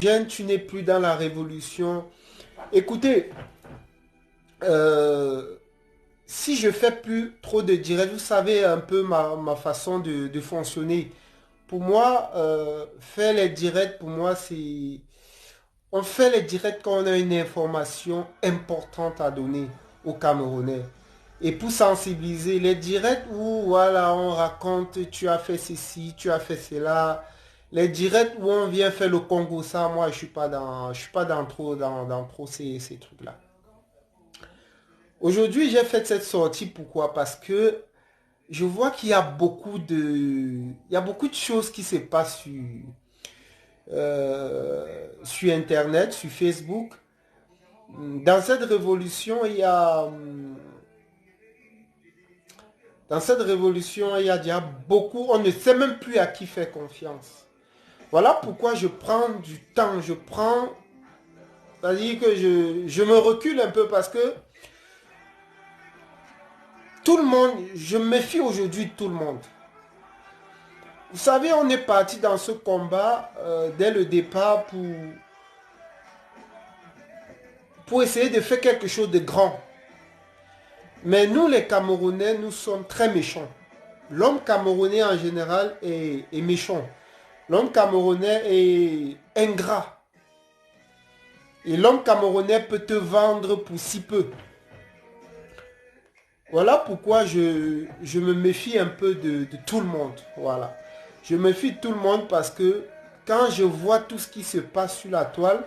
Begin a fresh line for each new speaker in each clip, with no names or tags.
Jeune, tu n'es plus dans la révolution. Écoutez, si je fais plus trop de direct, vous savez un peu ma façon de fonctionner. Pour moi, faire les directs, pour moi, c'est... On fait les directs quand on a une information importante à donner aux Camerounais. Et pour sensibiliser, les directs où voilà, on raconte, tu as fait ceci, tu as fait cela. Les directs où on vient faire le Congo, ça, moi, je suis pas dans trop, dans trop ces trucs-là. Aujourd'hui, j'ai fait cette sortie, pourquoi? Parce que je vois qu'il y a il y a beaucoup de choses qui se passent sur Internet, sur Facebook. Dans cette révolution, dans cette révolution, il y a déjà beaucoup, on ne sait même plus à qui faire confiance. Voilà pourquoi je prends du temps, c'est-à-dire que je me recule un peu parce que tout le monde, je me méfie aujourd'hui de tout le monde. Vous savez, on est parti dans ce combat dès le départ pour essayer de faire quelque chose de grand. Mais nous, les Camerounais, nous sommes très méchants. L'homme camerounais en général est méchant. L'homme camerounais est ingrat. Et l'homme camerounais peut te vendre pour si peu. Voilà pourquoi je me méfie un peu de tout le monde. Voilà. Je me méfie de tout le monde parce que quand je vois tout ce qui se passe sur la toile,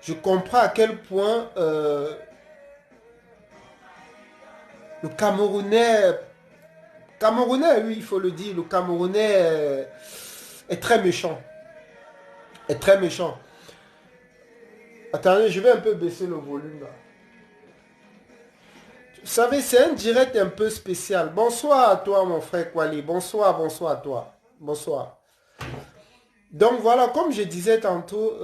je comprends à quel point le Camerounais, oui, il faut le dire, le Camerounais est très méchant. Est très méchant. Attendez, je vais un peu baisser le volume là. Vous savez, c'est un direct un peu spécial. Bonsoir à toi, mon frère Kwali. Bonsoir, bonsoir à toi. Bonsoir. Donc voilà, comme je disais tantôt,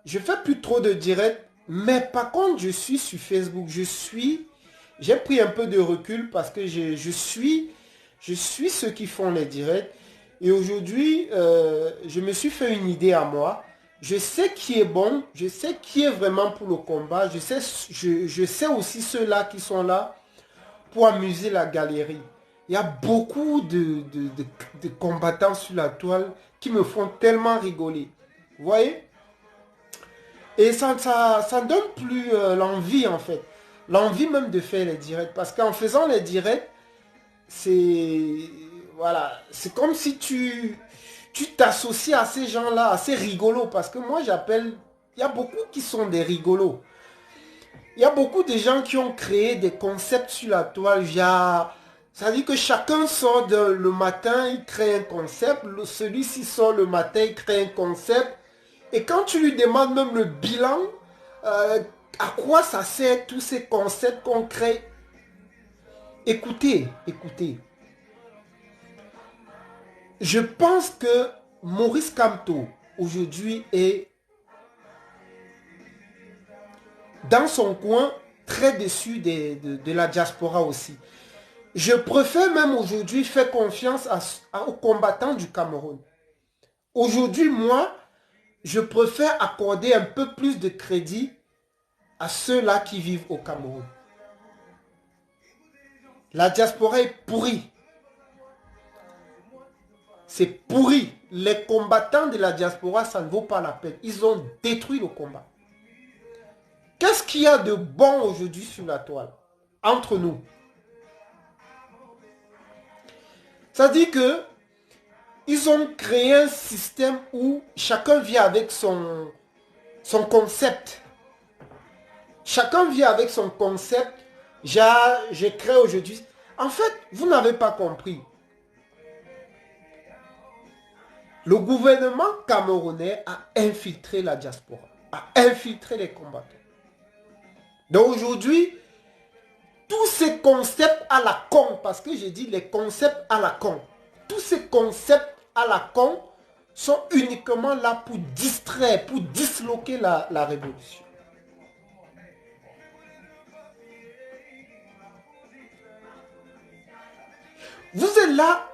je fais plus trop de directs. Mais par contre, je suis sur Facebook. J'ai pris un peu de recul parce que je suis ceux qui font les directs. Et aujourd'hui, je me suis fait une idée à moi. Je sais qui est bon, je sais qui est vraiment pour le combat. Je sais aussi ceux-là qui sont là pour amuser la galerie. Il y a beaucoup de combattants sur la toile qui me font tellement rigoler. Vous voyez? Et ça ne donne plus l'envie en fait. L'envie même de faire les directs. Parce qu'en faisant les directs, c'est... Voilà. C'est comme si tu t'associes à ces gens-là, à ces rigolos. Parce que moi j'appelle... Il y a beaucoup qui sont des rigolos. Il y a beaucoup de gens qui ont créé des concepts sur la toile. Ça veut dire que chacun sort le matin, il crée un concept. Celui-ci sort le matin, il crée un concept. Et quand tu lui demandes même le bilan, à quoi ça sert tous ces concepts qu'on crée? Écoutez, écoutez. Je pense que Maurice Kamto, aujourd'hui, est dans son coin, très déçu de la diaspora aussi. Je préfère même aujourd'hui faire confiance aux combattants du Cameroun. Aujourd'hui, moi, je préfère accorder un peu plus de crédit à ceux-là qui vivent au Cameroun. La diaspora est pourrie. C'est pourri. Les combattants de la diaspora, ça ne vaut pas la peine. Ils ont détruit le combat. Qu'est-ce qu'il y a de bon aujourd'hui sur la toile? Entre nous. Ça dit que ils ont créé un système où chacun vient avec son concept. Chacun vient avec son concept. J'ai créé aujourd'hui. En fait, vous n'avez pas compris. Le gouvernement camerounais a infiltré la diaspora, a infiltré les combattants. Donc aujourd'hui, tous ces concepts à la con, parce que j'ai dit les concepts à la con, tous ces concepts à la con sont uniquement là pour distraire, pour disloquer la révolution. Vous êtes là.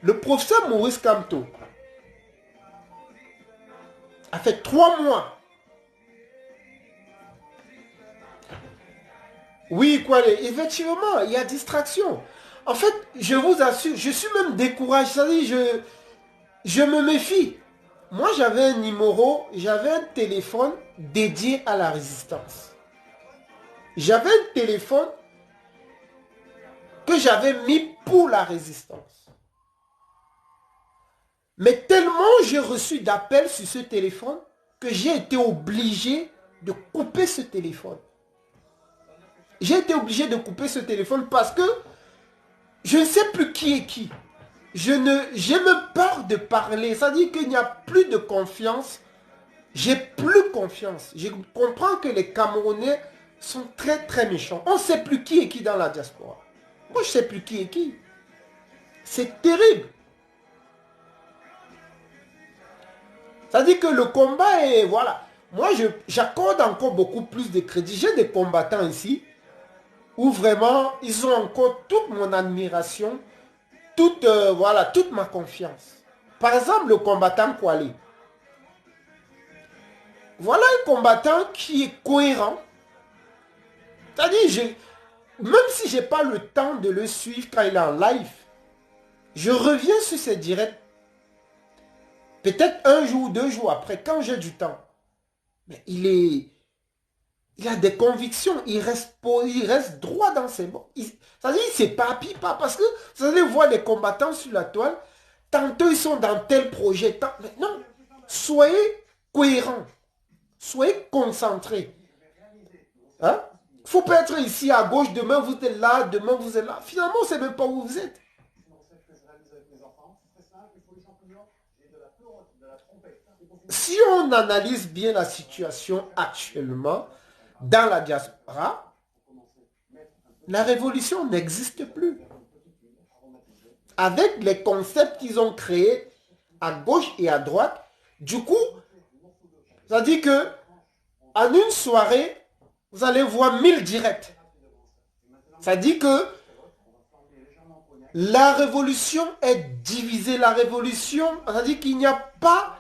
Le professeur Maurice Kamto a fait 3 mois. Oui, quoi, effectivement, il y a distraction. En fait, je vous assure, je suis même découragé. C'est-à-dire, je me méfie. Moi, j'avais un numéro, j'avais un téléphone dédié à la résistance. J'avais un téléphone que j'avais mis pour la résistance. Mais tellement j'ai reçu d'appels sur ce téléphone que j'ai été obligé de couper ce téléphone. J'ai été obligé de couper ce téléphone parce que je ne sais plus qui est qui. J'ai même peur de parler. Ça dit qu'il n'y a plus de confiance. J'ai plus confiance. Je comprends que les Camerounais sont très très méchants. On ne sait plus qui est qui dans la diaspora. Moi, je ne sais plus qui est qui. C'est terrible. Ça dit que le combat est... Voilà. Moi, j'accorde encore beaucoup plus de crédit. J'ai des combattants ici où vraiment, ils ont encore toute mon admiration, voilà, toute ma confiance. Par exemple, le combattant Kwali. Voilà un combattant qui est cohérent. C'est-à-dire, même si je n'ai pas le temps de le suivre quand il est en live, je reviens sur ses directs. Peut-être 1 jour ou 2 jours après, quand j'ai du temps. Mais il a des convictions, il reste droit dans ses mots. C'est-à-dire, il ne s'épapille pas. Parce que vous allez voir les combattants sur la toile, tantôt ils sont dans tel projet. Mais non, soyez cohérents. Soyez concentrés. Hein? Il ne faut pas être ici à gauche, demain vous êtes là, demain vous êtes là. Finalement, on ne sait même pas où vous êtes. Si on analyse bien la situation actuellement dans la diaspora, la révolution n'existe plus. Avec les concepts qu'ils ont créés à gauche et à droite, du coup, ça dit que en une soirée, vous allez voir 1000 directs. Ça dit que la révolution est divisée. La révolution, ça dit qu'il n'y a pas...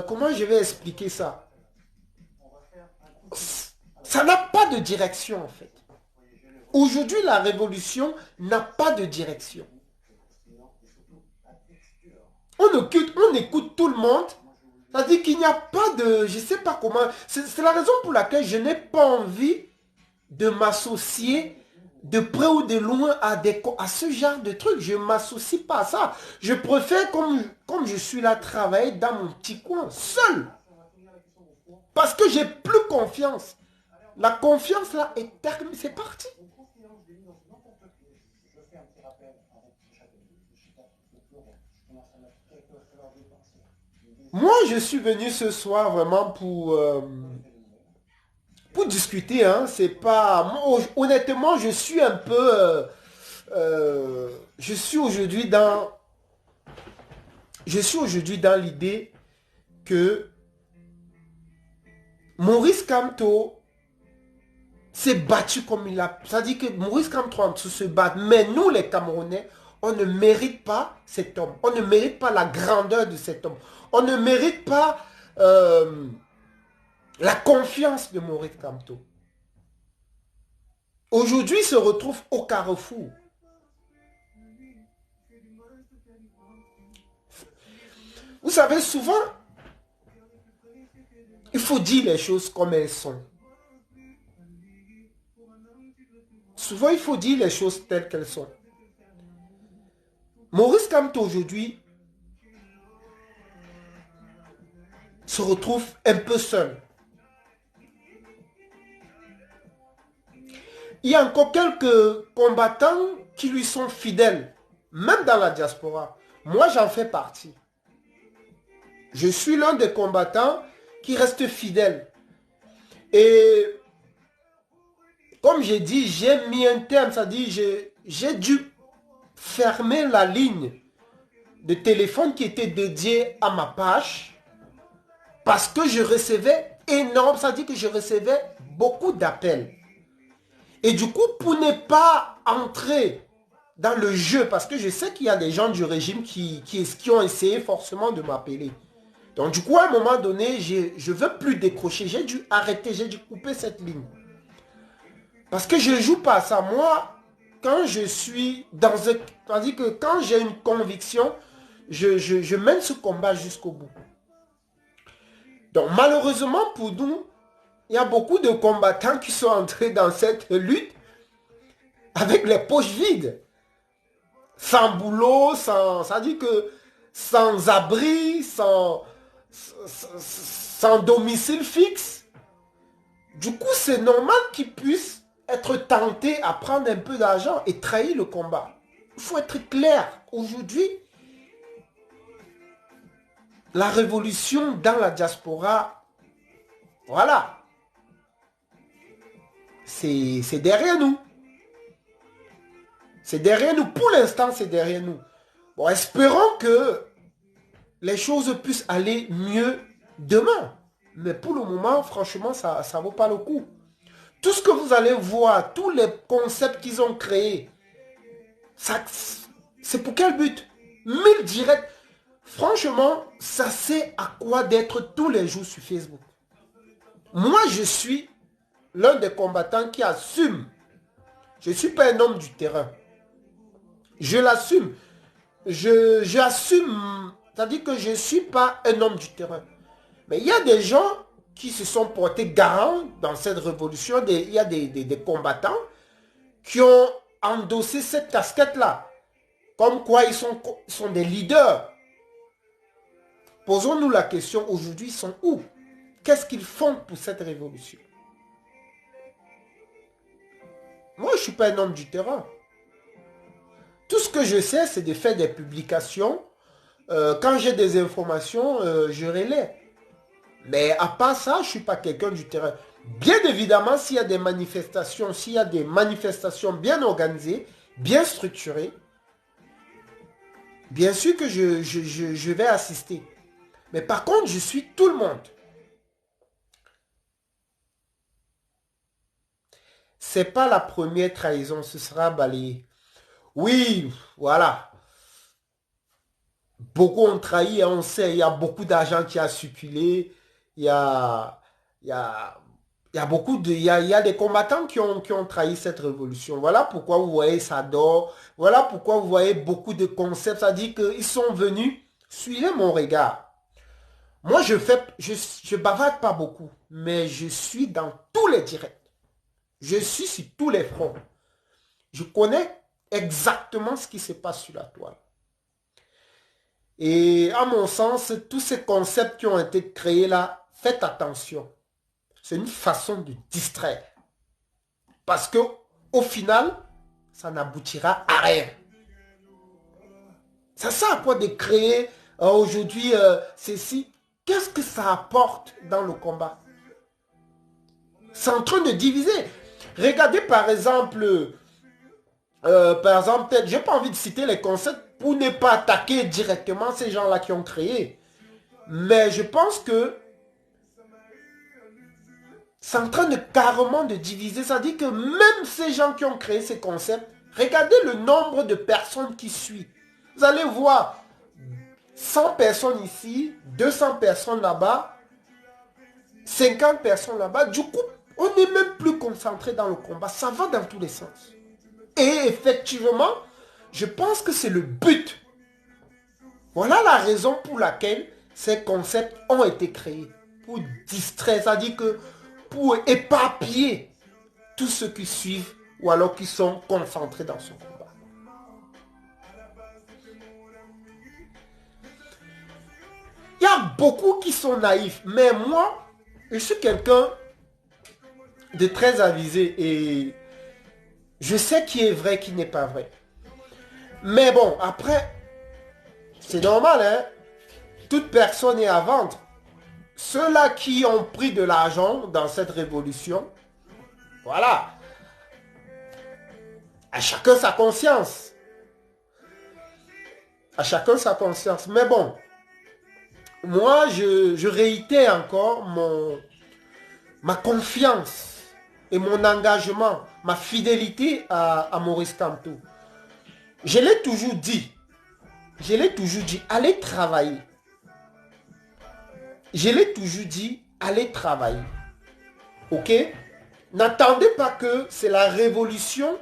comment je vais expliquer ça? Ça n'a pas de direction en fait. Aujourd'hui, la révolution n'a pas de direction. On écoute tout le monde. Ça dit qu'il n'y a pas de... Je ne sais pas comment... C'est la raison pour laquelle je n'ai pas envie de m'associer de près ou de loin à ce genre de trucs. Je ne m'associe pas à ça. Je préfère, comme je suis là, travailler dans mon petit coin, seul. Parce que j'ai plus confiance. La confiance là est terminée. C'est parti. Moi, je suis venu ce soir vraiment pour discuter. Hein. C'est pas... Moi, honnêtement, je suis un peu... je suis aujourd'hui dans... Je suis aujourd'hui dans l'idée que Maurice Kamto s'est battu comme il a... C'est-à-dire que Maurice Kamto se bat. Mais nous, les Camerounais, on ne mérite pas cet homme. On ne mérite pas la grandeur de cet homme. On ne mérite pas la confiance de Maurice Kamto. Aujourd'hui, il se retrouve au carrefour. Vous savez, souvent, il faut dire les choses comme elles sont. Souvent, il faut dire les choses telles qu'elles sont. Maurice Kamto, aujourd'hui, se retrouve un peu seul. Il y a encore quelques combattants qui lui sont fidèles, même dans la diaspora. Moi, j'en fais partie. Je suis l'un des combattants qui reste fidèle. Et comme j'ai dit, j'ai mis un terme, c'est-à-dire j'ai dû fermer la ligne de téléphone qui était dédiée à ma page parce que je recevais c'est-à-dire que je recevais beaucoup d'appels. Et du coup, pour ne pas entrer dans le jeu, parce que je sais qu'il y a des gens du régime qui ont essayé forcément de m'appeler. Donc du coup, à un moment donné, je ne veux plus décrocher. J'ai dû arrêter, j'ai dû couper cette ligne. Parce que je ne joue pas à ça. Moi, quand je suis dans un... Tandis que quand j'ai une conviction, je mène ce combat jusqu'au bout. Donc malheureusement pour nous, il y a beaucoup de combattants qui sont entrés dans cette lutte avec les poches vides. Sans boulot, ça dit que sans abri, sans domicile fixe. Du coup, c'est normal qu'ils puissent être tentés à prendre un peu d'argent et trahir le combat. Il faut être clair. Aujourd'hui, la révolution dans la diaspora, voilà, c'est derrière nous. C'est derrière nous. Pour l'instant, c'est derrière nous. Bon, espérons que les choses puissent aller mieux demain. Mais pour le moment, franchement, ça ne vaut pas le coup. Tout ce que vous allez voir, tous les concepts qu'ils ont créés, c'est pour quel but? 1000 directs. Franchement, ça sert à quoi d'être tous les jours sur Facebook? Moi, je suis l'un des combattants qui assume. Je ne suis pas un homme du terrain. Je l'assume. J'assume, c'est-à-dire que je ne suis pas un homme du terrain. Mais il y a des gens qui se sont portés garants dans cette révolution. Il y a des combattants qui ont endossé cette casquette-là. Comme quoi ils sont des leaders. Posons-nous la question, aujourd'hui, ils sont où? Qu'est-ce qu'ils font pour cette révolution? Moi, je ne suis pas un homme du terrain. Tout ce que je sais, c'est de faire des publications. Quand j'ai des informations, je relaie. Mais à part ça, je ne suis pas quelqu'un du terrain. Bien évidemment, s'il y a des manifestations, bien organisées, bien structurées, bien sûr que je vais assister. Mais par contre, je suis tout le monde. C'est pas la première trahison, ce sera balayé. Oui, voilà. Beaucoup ont trahi, on sait, il y a beaucoup d'argent qui a circulé. Il y a des combattants qui ont trahi cette révolution. Voilà pourquoi vous voyez ça dort. Voilà pourquoi vous voyez beaucoup de concepts. Ça dit qu'ils sont venus. Suivez mon regard. Moi, je bavarde pas beaucoup, mais je suis dans tous les directs. Je suis sur tous les fronts. Je connais exactement ce qui se passe sur la toile. Et à mon sens, tous ces concepts qui ont été créés là, faites attention. C'est une façon de distraire. Parce que au final, ça n'aboutira à rien. Ça sert à quoi de créer aujourd'hui ceci? Qu'est-ce que ça apporte dans le combat? C'est en train de diviser. Regardez par exemple, peut-être, j'ai pas envie de citer les concepts pour ne pas attaquer directement ces gens-là qui ont créé. Mais je pense que c'est en train de carrément de diviser. Ça dit que même ces gens qui ont créé ces concepts, regardez le nombre de personnes qui suivent. Vous allez voir 100 personnes ici, 200 personnes là-bas, 50 personnes là-bas. Du coup, on n'est même plus concentré dans le combat. Ça va dans tous les sens. Et effectivement, je pense que c'est le but. Voilà la raison pour laquelle ces concepts ont été créés. Pour distraire, c'est-à-dire que pour éparpiller tous ceux qui suivent ou alors qui sont concentrés dans ce combat. Il y a beaucoup qui sont naïfs, mais moi, je suis quelqu'un de très avisé et je sais qui est vrai, qui n'est pas vrai. Mais bon, après, c'est normal, hein. Toute personne est à vendre. Ceux-là qui ont pris de l'argent dans cette révolution, voilà. À chacun sa conscience. À chacun sa conscience. Mais bon, moi, je réitère encore ma confiance et mon engagement, ma fidélité à Maurice Kamto. Je l'ai toujours dit. Je l'ai toujours dit, allez travailler. Je l'ai toujours dit, allez travailler. Ok? N'attendez pas que c'est la révolution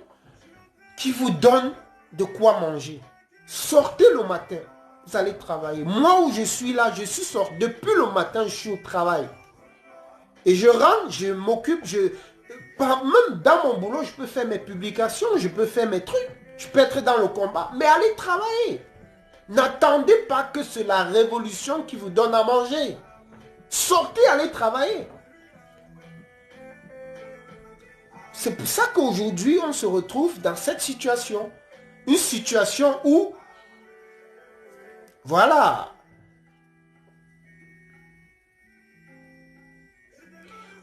qui vous donne de quoi manger. Sortez le matin, vous allez travailler. Moi où je suis là, je suis sorti. Depuis le matin, je suis au travail. Et je rentre, je m'occupe, même dans mon boulot, je peux faire mes publications, je peux faire mes trucs, je peux être dans le combat, mais allez travailler. N'attendez pas que c'est la révolution qui vous donne à manger. Sortez, allez travailler. C'est pour ça qu'aujourd'hui, on se retrouve dans cette situation. Une situation où, voilà.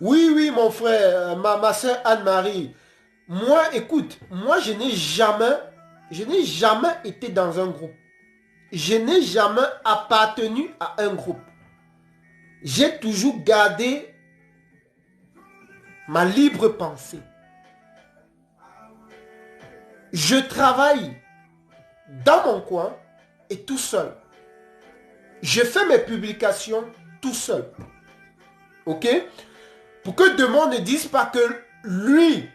Oui, oui, mon frère, ma soeur Anne-Marie. Moi, écoute, moi, je n'ai jamais été dans un groupe. Je n'ai jamais appartenu à un groupe. J'ai toujours gardé ma libre pensée. Je travaille dans mon coin et tout seul. Je fais mes publications tout seul. Ok? Pour que demain ne dise pas que lui,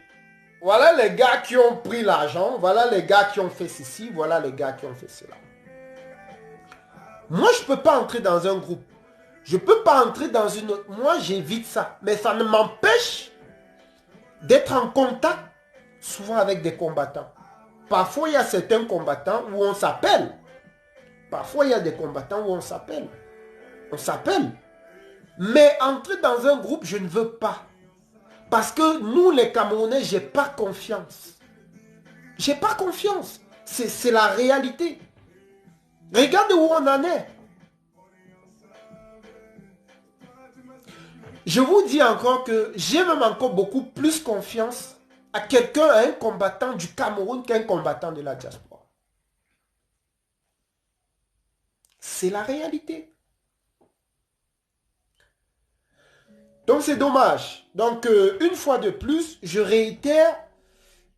voilà les gars qui ont pris l'argent, voilà les gars qui ont fait ceci, voilà les gars qui ont fait cela. Moi, je ne peux pas entrer dans un groupe. Je ne peux pas entrer dans une autre. Moi, j'évite ça. Mais ça ne m'empêche d'être en contact souvent avec des combattants. Parfois, il y a certains combattants où on s'appelle. Parfois, il y a des combattants où on s'appelle. On s'appelle. Mais entrer dans un groupe, je ne veux pas. Parce que nous, les Camerounais, j'ai pas confiance. J'ai pas confiance. C'est la réalité. Regarde où on en est. Je vous dis encore que j'ai même encore beaucoup plus confiance à quelqu'un, à un combattant du Cameroun qu'un combattant de la diaspora. C'est la réalité. Donc c'est dommage. Donc une fois de plus, je réitère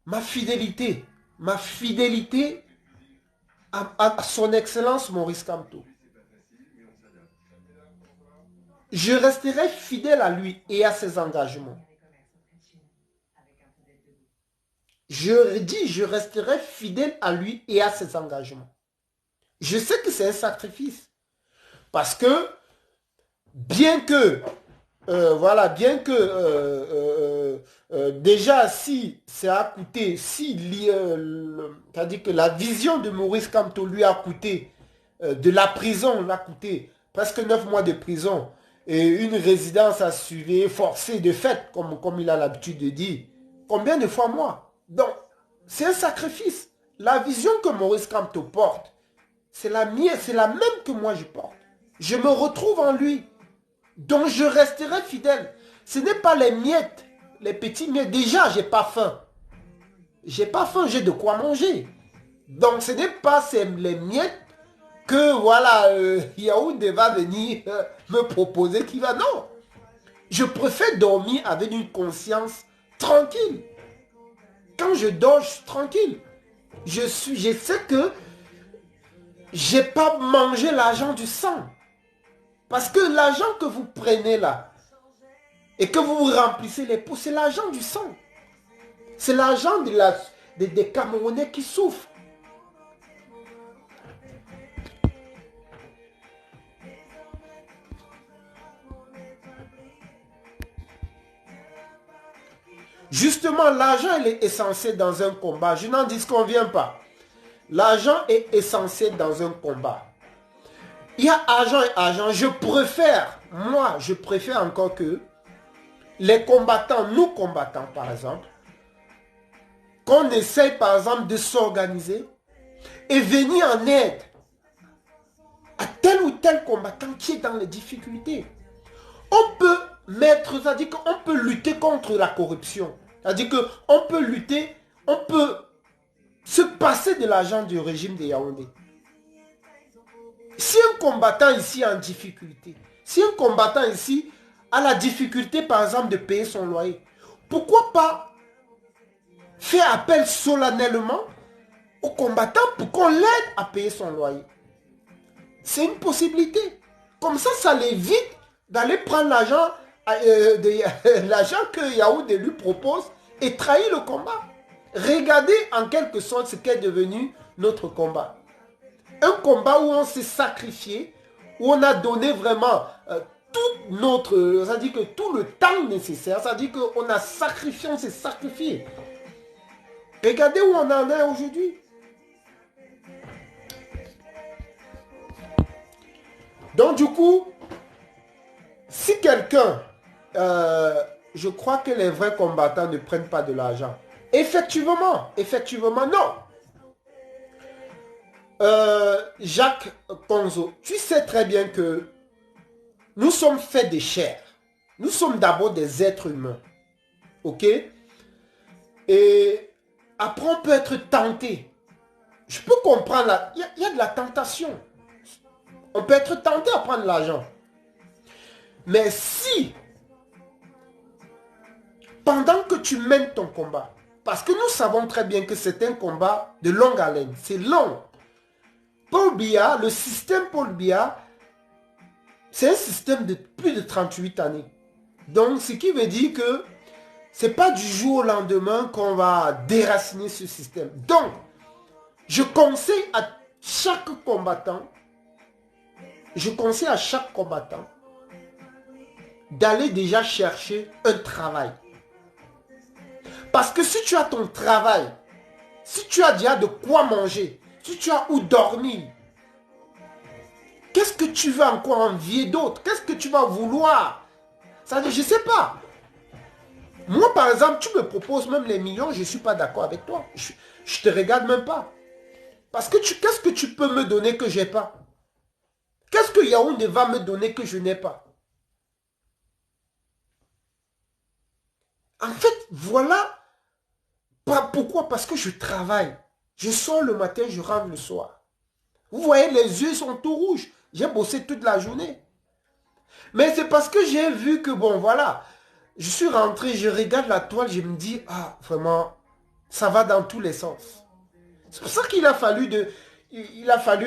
ma fidélité. Ma fidélité à son excellence Maurice Kamto. Je resterai fidèle à lui et à ses engagements. Je dis, je resterai fidèle à lui et à ses engagements. Je sais que c'est un sacrifice. Parce que, bien que, déjà, si ça a coûté, c'est-à-dire que la vision de Maurice Kamto lui a coûté, de la prison, lui a coûté presque 9 mois de prison, et une résidence à suivre, forcée de fait, comme il a l'habitude de dire. Combien de fois moi? Donc, c'est un sacrifice. La vision que Maurice Kamto porte, c'est la mienne, c'est la même que moi je porte. Je me retrouve en lui. Donc, je resterai fidèle. Ce n'est pas les miettes, les petits miettes. Déjà, j'ai pas faim. J'ai pas faim, j'ai de quoi manger. Donc, ce n'est pas les miettes que voilà, Yaoundé va venir me proposer qui va. Non. Je préfère dormir avec une conscience tranquille. Quand je dors, je suis tranquille. Je sais que j'ai pas mangé l'argent du sang. Parce que l'argent que vous prenez là, et que vous remplissez les pots, c'est l'argent du sang. C'est l'argent des Camerounais qui souffrent. Justement, l'argent, il est essentiel dans un combat. Je n'en disconviens pas. L'argent est essentiel dans un combat. Il y a argent et argent. Je préfère encore que les combattants, nous combattants par exemple, qu'on essaye par exemple de s'organiser et venir en aide à tel ou tel combattant qui est dans les difficultés. On peut mettre, c'est-à-dire qu'on peut lutter contre la corruption. C'est-à-dire qu'on peut lutter, on peut se passer de l'argent du régime de Yaoundé. Si un combattant ici est en difficulté, si un combattant ici a la difficulté par exemple de payer son loyer, pourquoi pas faire appel solennellement au combattant pour qu'on l'aide à payer son loyer? C'est une possibilité. Comme ça l'évite d'aller prendre l'argent l'argent que Yaoundé lui propose et trahir le combat. Regardez en quelque sorte ce qu'est devenu notre combat. Un combat où on s'est sacrifié, où on a donné vraiment tout notre, ça dit que tout le temps nécessaire, ça dit qu'on a sacrifié, on s'est sacrifié. Regardez où on en est aujourd'hui. Donc du coup, si quelqu'un, je crois que les vrais combattants ne prennent pas de l'argent. Effectivement, non. Jacques Konzo, tu sais très bien que nous sommes faits de chair. Nous sommes d'abord des êtres humains. Ok? Et après, on peut être tenté. Je peux comprendre, il y a de la tentation. On peut être tenté à prendre l'argent. Mais si, pendant que tu mènes ton combat, parce que nous savons très bien que c'est un combat de longue haleine, c'est long. Paul Biya, le système Paul Biya, c'est un système de plus de 38 années. Donc, ce qui veut dire que c'est pas du jour au lendemain qu'on va déraciner ce système. Donc, je conseille à chaque combattant, d'aller déjà chercher un travail. Parce que si tu as ton travail, si tu as déjà de quoi manger, si tu as où dormir, qu'est-ce que tu vas encore envier d'autres? Qu'est-ce que tu vas vouloir? Ça dit, je ne sais pas. Moi, par exemple, tu me proposes même les millions, je ne suis pas d'accord avec toi. Je ne te regarde même pas. Parce que qu'est-ce que tu peux me donner que je n'ai pas? Qu'est-ce que Yaoundé va me donner que je n'ai pas? En fait, voilà. Pourquoi? Parce que je travaille. Je sors le matin, je rentre le soir. Vous voyez, les yeux sont tout rouges. J'ai bossé toute la journée. Mais c'est parce que j'ai vu que, bon, voilà. Je suis rentré, je regarde la toile, je me dis, ah, vraiment, ça va dans tous les sens. C'est pour ça qu'il a fallu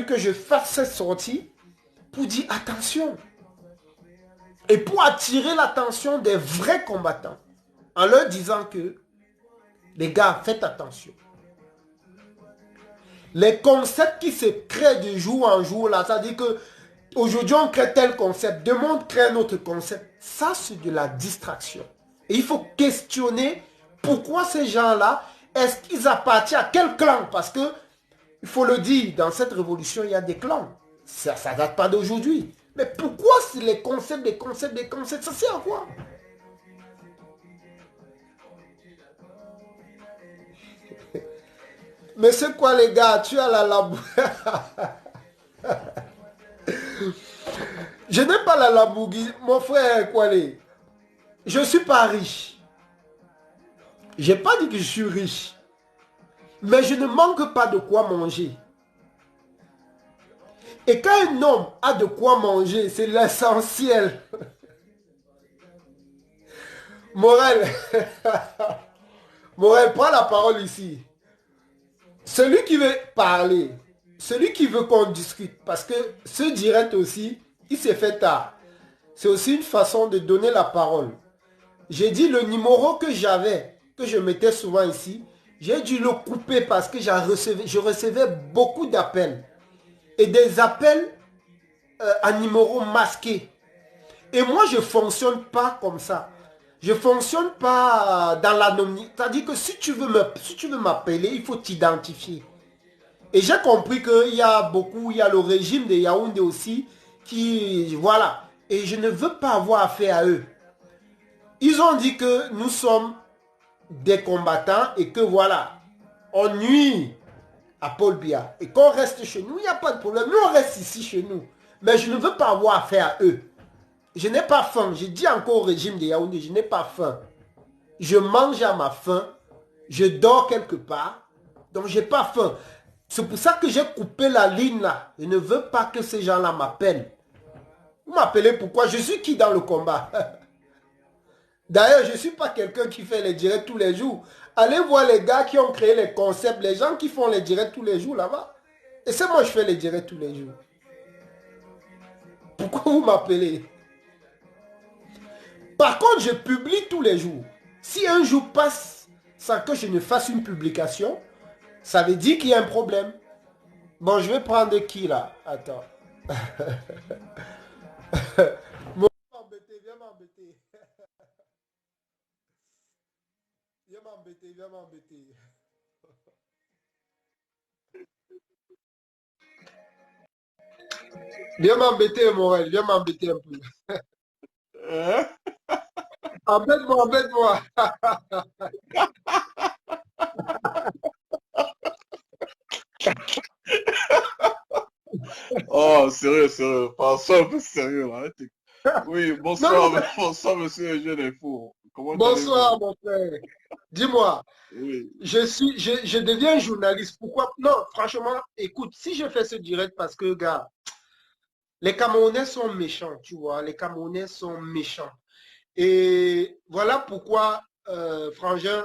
que je fasse cette sortie pour dire, attention. Et pour attirer l'attention des vrais combattants. En leur disant que, les gars, faites attention. Les concepts qui se créent de jour en jour, là, ça dit que aujourd'hui on crée tel concept, demain on crée un autre concept. Ça, c'est de la distraction. Et il faut questionner pourquoi ces gens-là, est-ce qu'ils appartiennent à quel clan? Parce que, il faut le dire, dans cette révolution, il y a des clans. Ça ne date pas d'aujourd'hui. Mais pourquoi c'est les concepts, ça sert à quoi? Mais c'est quoi les gars? Tu as la labou. Je n'ai pas la labougie. Mon frère Kwale. Je ne suis pas riche. Je n'ai pas dit que je suis riche. Mais je ne manque pas de quoi manger. Et quand un homme a de quoi manger, c'est l'essentiel. Morel. Morel, prends la parole ici. Celui qui veut parler, celui qui veut qu'on discute, parce que ce direct aussi, il s'est fait tard. C'est aussi une façon de donner la parole. J'ai dit le numéro que j'avais, que je mettais souvent ici, j'ai dû le couper parce que je recevais beaucoup d'appels. Et des appels à numéro masqué. Et moi, je ne fonctionne pas comme ça. Je ne fonctionne pas dans l'anonymat. C'est-à-dire que si tu veux m'appeler, il faut t'identifier. Et j'ai compris qu'il y a le régime de Yaoundé aussi, qui, voilà. Et je ne veux pas avoir affaire à eux. Ils ont dit que nous sommes des combattants et que voilà, on nuit à Paul Biya. Et qu'on reste chez nous, il n'y a pas de problème. Nous, on reste ici chez nous. Mais je ne veux pas avoir affaire à eux. Je n'ai pas faim. J'ai dit encore au régime de Yaoundé, je n'ai pas faim. Je mange à ma faim. Je dors quelque part. Donc, je n'ai pas faim. C'est pour ça que j'ai coupé la ligne là. Je ne veux pas que ces gens-là m'appellent. Vous m'appelez pourquoi? Je suis qui dans le combat? D'ailleurs, je ne suis pas quelqu'un qui fait les directs tous les jours. Allez voir les gars qui ont créé les concepts, les gens qui font les directs tous les jours là-bas. Et c'est moi, je fais les directs tous les jours. Pourquoi vous m'appelez? Par contre, je publie tous les jours. Si un jour passe sans que je ne fasse une publication, ça veut dire qu'il y a un problème. Bon, je vais prendre qui là? Attends. Viens m'embêter, viens m'embêter. Viens m'embêter, viens m'embêter. Viens m'embêter, Morel, viens m'embêter un peu.
Hein?
Embête-moi, embête-moi.
Oh, sérieux, sérieux. Pensons un peu sérieux, là. Oui,
Non,
bonsoir,
non.
bonsoir, monsieur Eugène Info. Comment
Bonsoir,
allez-vous?
mon frère. Dis-moi,
Oui.
je deviens journaliste. Pourquoi? Non, franchement, écoute, si je fais ce direct parce que, gars, les Camerounais sont méchants, tu vois. Les Camerounais sont méchants. Et voilà pourquoi, Frangin,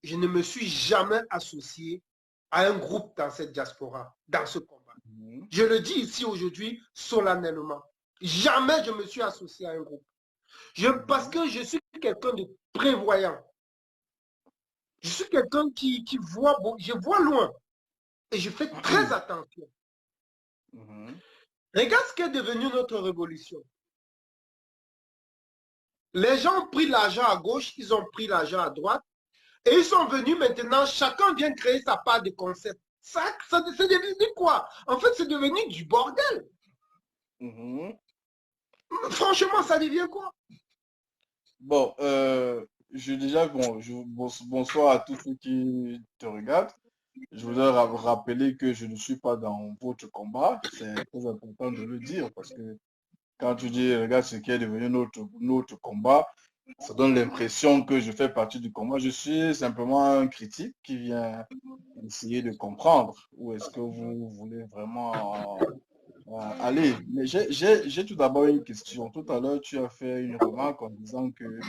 je ne me suis jamais associé à un groupe dans cette diaspora, dans ce combat.
Mhm.
Je le dis ici aujourd'hui solennellement. Jamais je me suis associé à un groupe. Parce
Mhm.
que je suis quelqu'un de prévoyant. Je suis quelqu'un qui voit, je vois loin et je fais très attention.
Mhm.
Regarde ce qu'est devenu notre révolution. Les gens ont pris l'argent à gauche, ils ont pris l'argent à droite et ils sont venus maintenant, chacun vient créer sa part de concept. Ça c'est devenu quoi? En fait, c'est devenu du bordel.
Mhm.
Franchement, ça devient quoi?
Bon, bonsoir à tous ceux qui te regardent. Je voudrais rappeler que je ne suis pas dans votre combat. C'est très important de le dire parce que quand tu dis, regarde ce qui est devenu notre combat, ça donne l'impression que je fais partie du combat. Je suis simplement un critique qui vient essayer de comprendre où est-ce que vous voulez vraiment aller. Mais j'ai tout d'abord une question. Tout à l'heure, tu as fait une remarque en disant que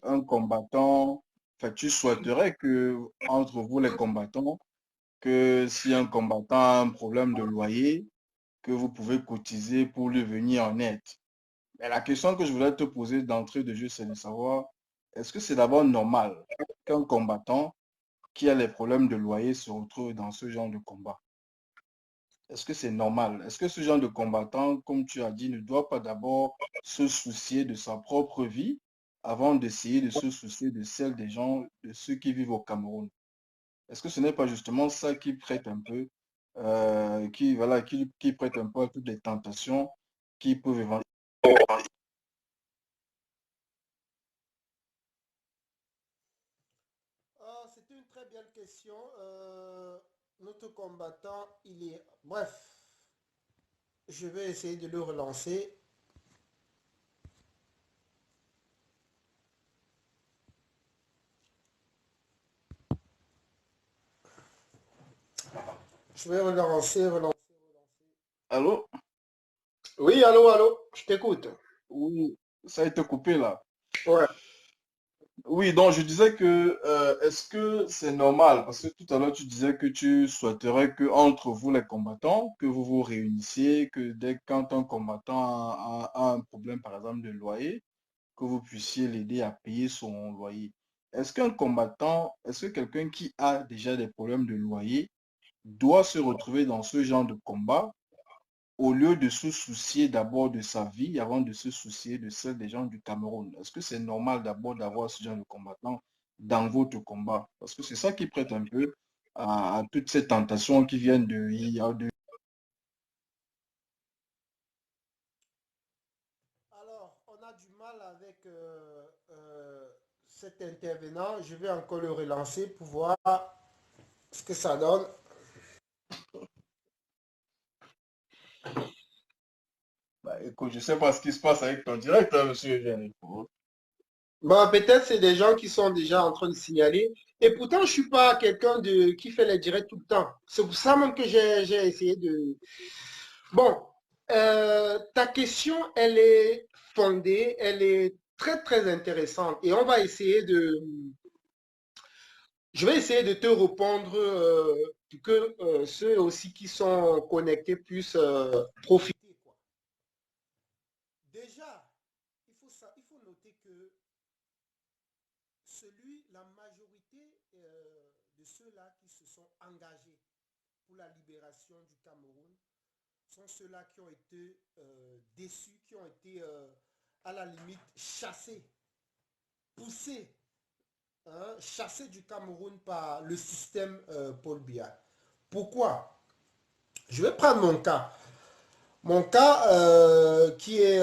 un combattant, enfin, tu souhaiterais que entre vous les combattants, que si un combattant a un problème de loyer, que vous pouvez cotiser pour lui venir en aide. Mais la question que je voulais te poser d'entrée de jeu, c'est de savoir, est-ce que c'est d'abord normal qu'un combattant qui a les problèmes de loyer se retrouve dans ce genre de combat? Est-ce que c'est normal? Est-ce que ce genre de combattant, comme tu as dit, ne doit pas d'abord se soucier de sa propre vie avant d'essayer de se soucier de celle des gens, de ceux qui vivent au Cameroun? Est-ce que ce n'est pas justement ça qui prête un peu, voilà, qui prête un peu à toutes les tentations qui peuvent éventuellement.
Ah, c'est une très belle question. Notre combattant, il est... Bref, je vais essayer de le relancer. Je vais relancer, relancer.
Allô?
Oui, allô, allô, je t'écoute.
Oui, ça a été coupé là.
Ouais.
Oui, donc je disais que est-ce que c'est normal? Parce que tout à l'heure tu disais que tu souhaiterais que entre vous les combattants, que vous vous réunissiez, que dès quand un combattant a un problème par exemple de loyer, que vous puissiez l'aider à payer son loyer. Est-ce que quelqu'un qui a déjà des problèmes de loyer doit se retrouver dans ce genre de combat au lieu de se soucier d'abord de sa vie avant de se soucier de celle des gens du Cameroun? Est-ce que c'est normal d'abord d'avoir ce genre de combattant dans votre combat? Parce que c'est ça qui prête un peu à toutes ces tentations qui viennent de.
Alors, on a du mal avec cet intervenant. Je vais encore le relancer pour voir ce que ça donne.
Bah, écoute, je ne sais pas ce qui se passe avec ton direct, hein, monsieur Eugène.
Bon, peut-être c'est des gens qui sont déjà en train de signaler. Et pourtant, je ne suis pas quelqu'un qui fait les directs tout le temps. C'est pour ça même que j'ai essayé de... Bon, ta question, elle est fondée, elle est très très intéressante et on va essayer de, je vais essayer de te répondre pour que ceux aussi qui sont connectés puissent profiter, quoi. Déjà, il faut noter que la majorité de ceux-là qui se sont engagés pour la libération du Cameroun sont ceux-là qui ont été déçus, qui ont été à la limite chassés, poussés, hein, chassés du Cameroun par le système Paul Biya. Pourquoi? Je vais prendre mon cas. Mon cas qui est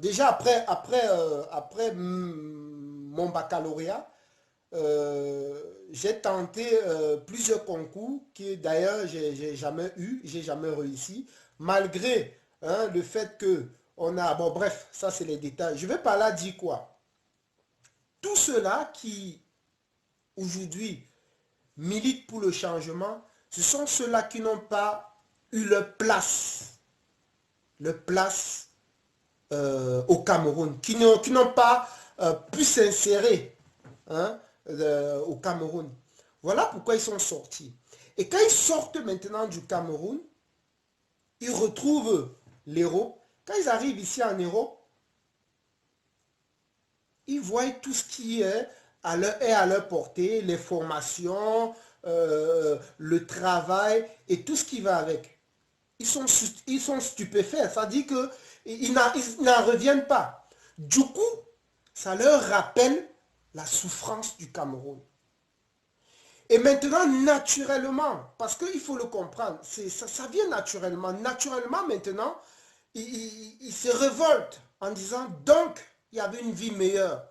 déjà après mon baccalauréat, j'ai tenté plusieurs concours qui d'ailleurs j'ai jamais eu, j'ai jamais réussi, malgré hein, le fait que on a, bon bref, ça c'est les détails. Je vais par là dire quoi? Tous ceux-là qui aujourd'hui militent pour le changement, ce sont ceux-là qui n'ont pas eu leur place au Cameroun, qui n'ont pas pu s'insérer hein, au Cameroun. Voilà pourquoi ils sont sortis. Et quand ils sortent maintenant du Cameroun, ils retrouvent l'Europe. Quand ils arrivent ici en Europe, ils voient tout ce qui est à leur portée, les formations, le travail et tout ce qui va avec. Ils sont stupéfaits, ça dit qu'ils n'en reviennent pas. Du coup, ça leur rappelle la souffrance du Cameroun. Et maintenant, naturellement, parce qu'il faut le comprendre, ça vient naturellement. Naturellement, maintenant, il se révolte en disant, donc, il y avait une vie meilleure.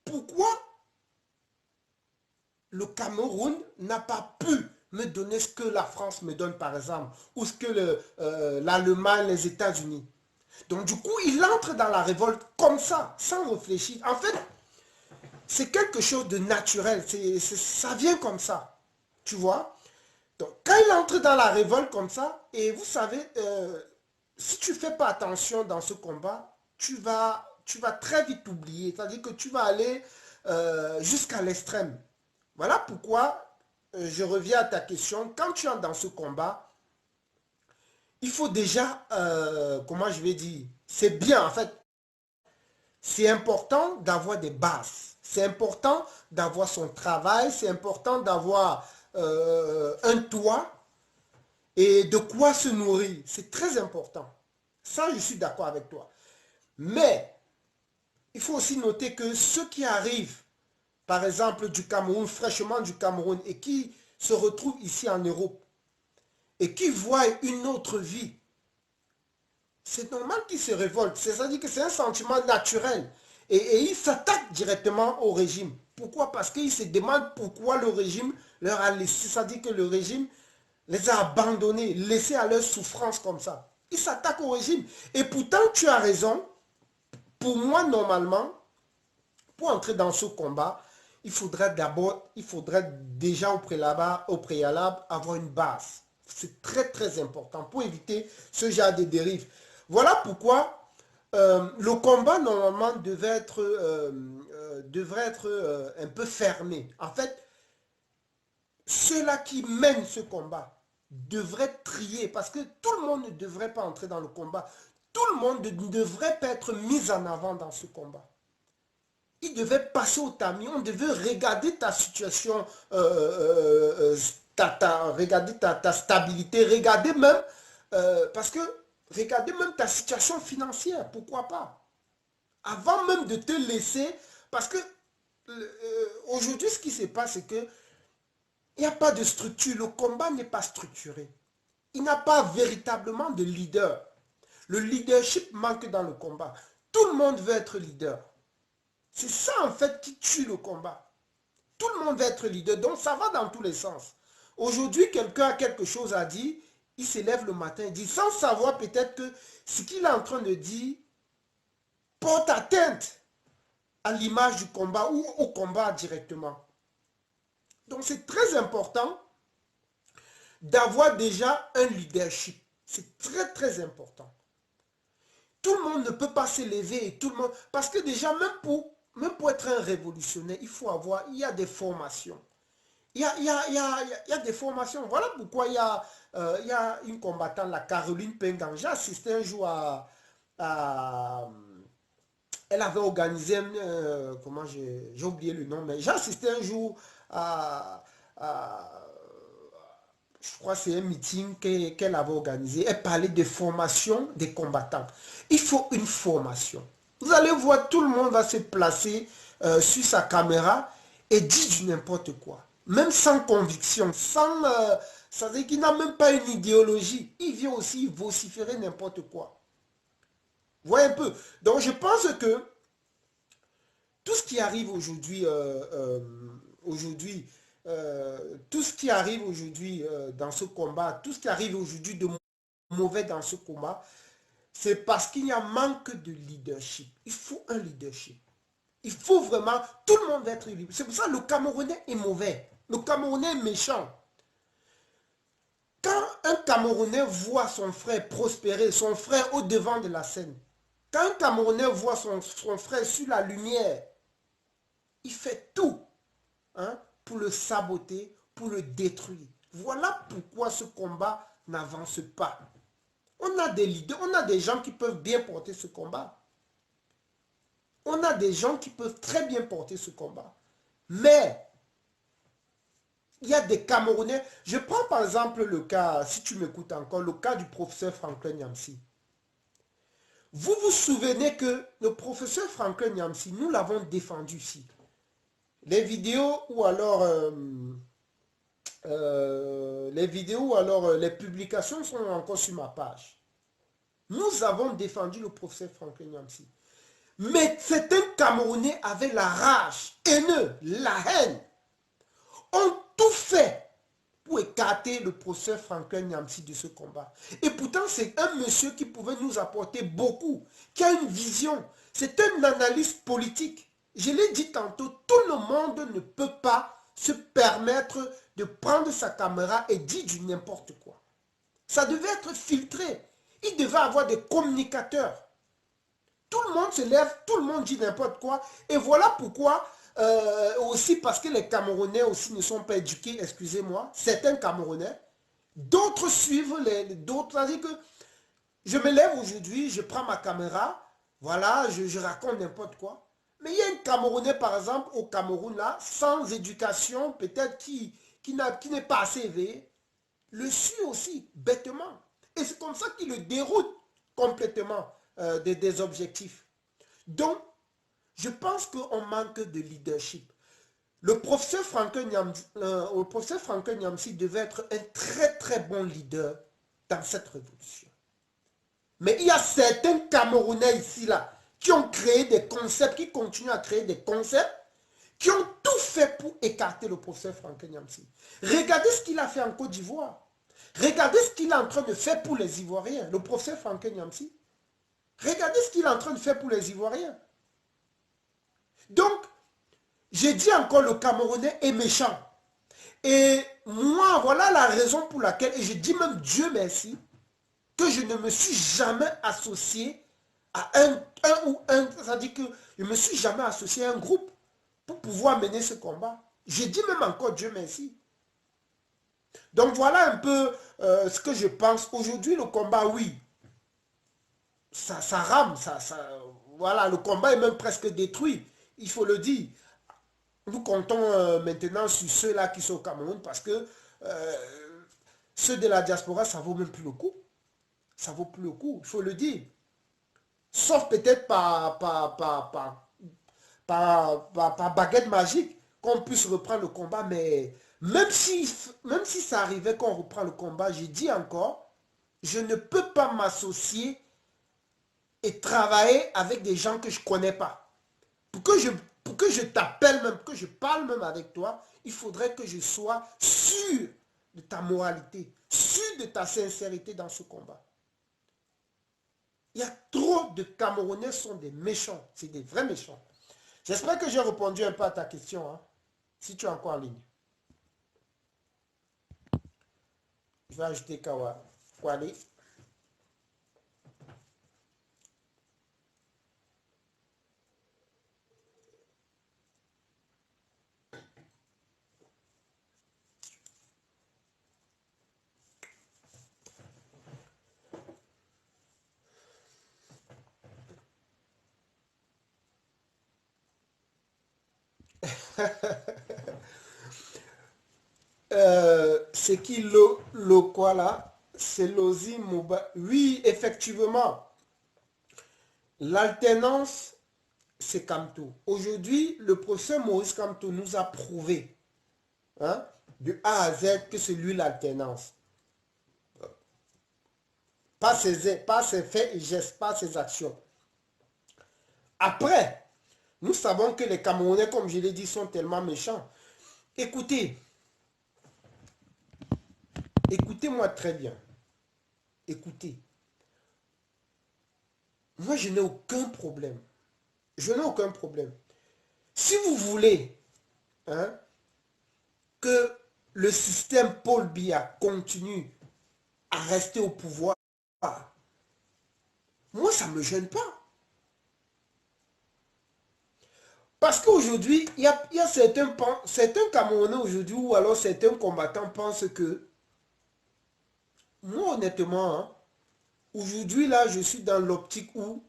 Pourquoi le Cameroun n'a pas pu me donner ce que la France me donne, par exemple, ou ce que l'Allemagne, les États-Unis? Donc, du coup, il entre dans la révolte comme ça, sans réfléchir. En fait, c'est quelque chose de naturel. Ça vient comme ça. Tu vois? Donc, quand il entre dans la révolte comme ça, et vous savez, si tu ne fais pas attention dans ce combat, tu vas très vite oublier. C'est-à-dire que tu vas aller jusqu'à l'extrême. Voilà pourquoi je reviens à ta question. Quand tu entres dans ce combat, il faut déjà, comment je vais dire, c'est bien en fait, c'est important d'avoir des bases. C'est important d'avoir son travail, c'est important d'avoir un toit et de quoi se nourrir. C'est très important. Ça, je suis d'accord avec toi. Mais il faut aussi noter que ceux qui arrivent, par exemple du Cameroun, fraîchement du Cameroun, et qui se retrouvent ici en Europe, et qui voient une autre vie, c'est normal qu'ils se révoltent. C'est-à-dire que c'est un sentiment naturel. Et ils s'attaquent directement au régime. Pourquoi? Parce qu'ils se demandent pourquoi le régime leur a laissé. C'est-à-dire que le régime les a abandonnés, laissés à leur souffrance comme ça. Ils s'attaquent au régime. Et pourtant, tu as raison. Pour moi, normalement, pour entrer dans ce combat, il faudrait déjà au préalable avoir une base. C'est très très important pour éviter ce genre de dérives. Voilà pourquoi le combat normalement devrait être un peu fermé. En fait, ceux-là qui mènent ce combat devraient trier parce que tout le monde ne devrait pas entrer dans le combat. Tout le monde ne devrait pas être mis en avant dans ce combat. Il devait passer au tamis, on devait regarder ta situation, regarder ta stabilité, regarder même, parce que regarder même ta situation financière, pourquoi pas? Avant même de te laisser, parce que aujourd'hui ce qui se passe, c'est que il n'y a pas de structure, le combat n'est pas structuré. Il n'y a pas véritablement de leader. Le leadership manque dans le combat. Tout le monde veut être leader. C'est ça en fait qui tue le combat. Tout le monde veut être leader, donc ça va dans tous les sens. Aujourd'hui, quelqu'un a quelque chose à dire, il se lève le matin, il dit sans savoir peut-être que ce qu'il est en train de dire porte atteinte à l'image du combat ou au combat directement. Donc c'est très important d'avoir déjà un leadership. C'est très très important. Tout le monde ne peut pas s'élever et tout le monde... Parce que déjà, même pour être un révolutionnaire, il y a des formations. Il y a des formations. Voilà pourquoi il y a une combattante, la Caroline Pengang. J'ai assisté un jour à- elle avait organisé, comment j'ai oublié le nom, mais j'ai assisté un jour à je crois que c'est un meeting qu'elle avait organisé. Elle parlait de formation des combattants. Il faut une formation. Vous allez voir, tout le monde va se placer sur sa caméra et dire du n'importe quoi. Même sans conviction, ça veut dire qu'il n'a même pas une idéologie. Il vient aussi vociférer n'importe quoi. Vous voyez un peu. Donc je pense que tout ce qui arrive aujourd'hui, tout ce qui arrive aujourd'hui dans ce combat, tout ce qui arrive aujourd'hui de mauvais dans ce combat, c'est parce qu'il y a un manque de leadership. Il faut un leadership. Il faut vraiment, tout le monde va être libre. C'est pour ça que le Camerounais est mauvais. Le Camerounais est méchant. Quand un Camerounais voit son frère prospérer, son frère au devant de la scène, quand un Camerounais voit son frère sur la lumière, il fait tout, hein, pour le saboter, pour le détruire. Voilà pourquoi ce combat n'avance pas. On a des leaders, on a des gens qui peuvent bien porter ce combat. On a des gens qui peuvent très bien porter ce combat. Mais, il y a des Camerounais. Je prends par exemple le cas, si tu m'écoutes encore, le cas du professeur Franklin Nyamsi. Vous vous souvenez que le professeur Franklin Nyamsi, nous l'avons défendu ici. Les vidéos ou alors les publications sont encore sur ma page. Nous avons défendu le professeur Franklin Nyamsi. Mais certains Camerounais avaient la rage, haineux, la haine, ont tout fait pour écarter le professeur Franklin Nyamsi de ce combat. Et pourtant, c'est un monsieur qui pouvait nous apporter beaucoup, qui a une vision. C'est un analyste politique. Je l'ai dit tantôt, tout le monde ne peut pas se permettre de prendre sa caméra et dire du n'importe quoi. Ça devait être filtré. Il devait avoir des communicateurs. Tout le monde se lève, tout le monde dit n'importe quoi. Et voilà pourquoi, aussi parce que les Camerounais aussi ne sont pas éduqués, excusez-moi, certains Camerounais, d'autres suivent d'autres. C'est-à-dire que je me lève aujourd'hui, je prends ma caméra, voilà, je raconte n'importe quoi. Mais il y a un Camerounais, par exemple, au Cameroun, là, sans éducation, peut-être qui n'est pas assez éveillé, le suit aussi, bêtement. Et c'est comme ça qu'il le déroute complètement des objectifs. Donc, je pense qu'on manque de leadership. Le professeur Franklin Nyamsi devait être un très très bon leader dans cette révolution. Mais il y a certains Camerounais ici, là, qui ont créé des concepts, qui continuent à créer des concepts, qui ont tout fait pour écarter le professeur Franklin Nyamsi. Regardez ce qu'il a fait en Côte d'Ivoire. Regardez ce qu'il est en train de faire pour les Ivoiriens, le professeur Franklin Nyamsi. Regardez ce qu'il est en train de faire pour les Ivoiriens. Donc, j'ai dit encore, le Camerounais est méchant. Et moi, voilà la raison pour laquelle, et je dis même Dieu merci, que je ne me suis jamais associé à c'est-à-dire que je ne me suis jamais associé à un groupe pour pouvoir mener ce combat. Je dis même encore Dieu merci. Donc voilà un peu ce que je pense. Aujourd'hui, le combat, oui, ça rame, voilà, le combat est même presque détruit, il faut le dire. Nous comptons maintenant sur ceux-là qui sont au Cameroun parce que ceux de la diaspora, ça vaut même plus le coup. Ça vaut plus le coup, il faut le dire. Sauf peut-être par baguette magique qu'on puisse reprendre le combat. Mais même si ça arrivait qu'on reprend le combat, j'ai dit encore, je ne peux pas m'associer et travailler avec des gens que je ne connais pas. Pour que je t'appelle même, que je parle même avec toi, il faudrait que je sois sûr de ta moralité, sûr de ta sincérité dans ce combat. Il y a trop de Camerounais qui sont des méchants, c'est des vrais méchants. J'espère que j'ai répondu un peu à ta question, hein, si tu es encore en ligne. Je vais ajouter Kawa. Kwali. C'est qui le quoi là? C'est Lozi Mouba. Oui, effectivement. L'alternance, c'est Kamto. Aujourd'hui, le professeur Maurice Kamto nous a prouvé, hein, de A à Z que c'est lui l'alternance. Pas ses faits et gestes, pas ses actions. Après, nous savons que les Camerounais, comme je l'ai dit, sont tellement méchants. Écoutez, écoutez-moi très bien. Écoutez. Moi, je n'ai aucun problème. Je n'ai aucun problème. Si vous voulez, hein, que le système Paul Biya continue à rester au pouvoir, moi, ça ne me gêne pas. Parce qu'aujourd'hui, il y a certains Camerounais aujourd'hui, ou alors certains combattants pensent que, moi, honnêtement, hein, aujourd'hui, là, je suis dans l'optique où,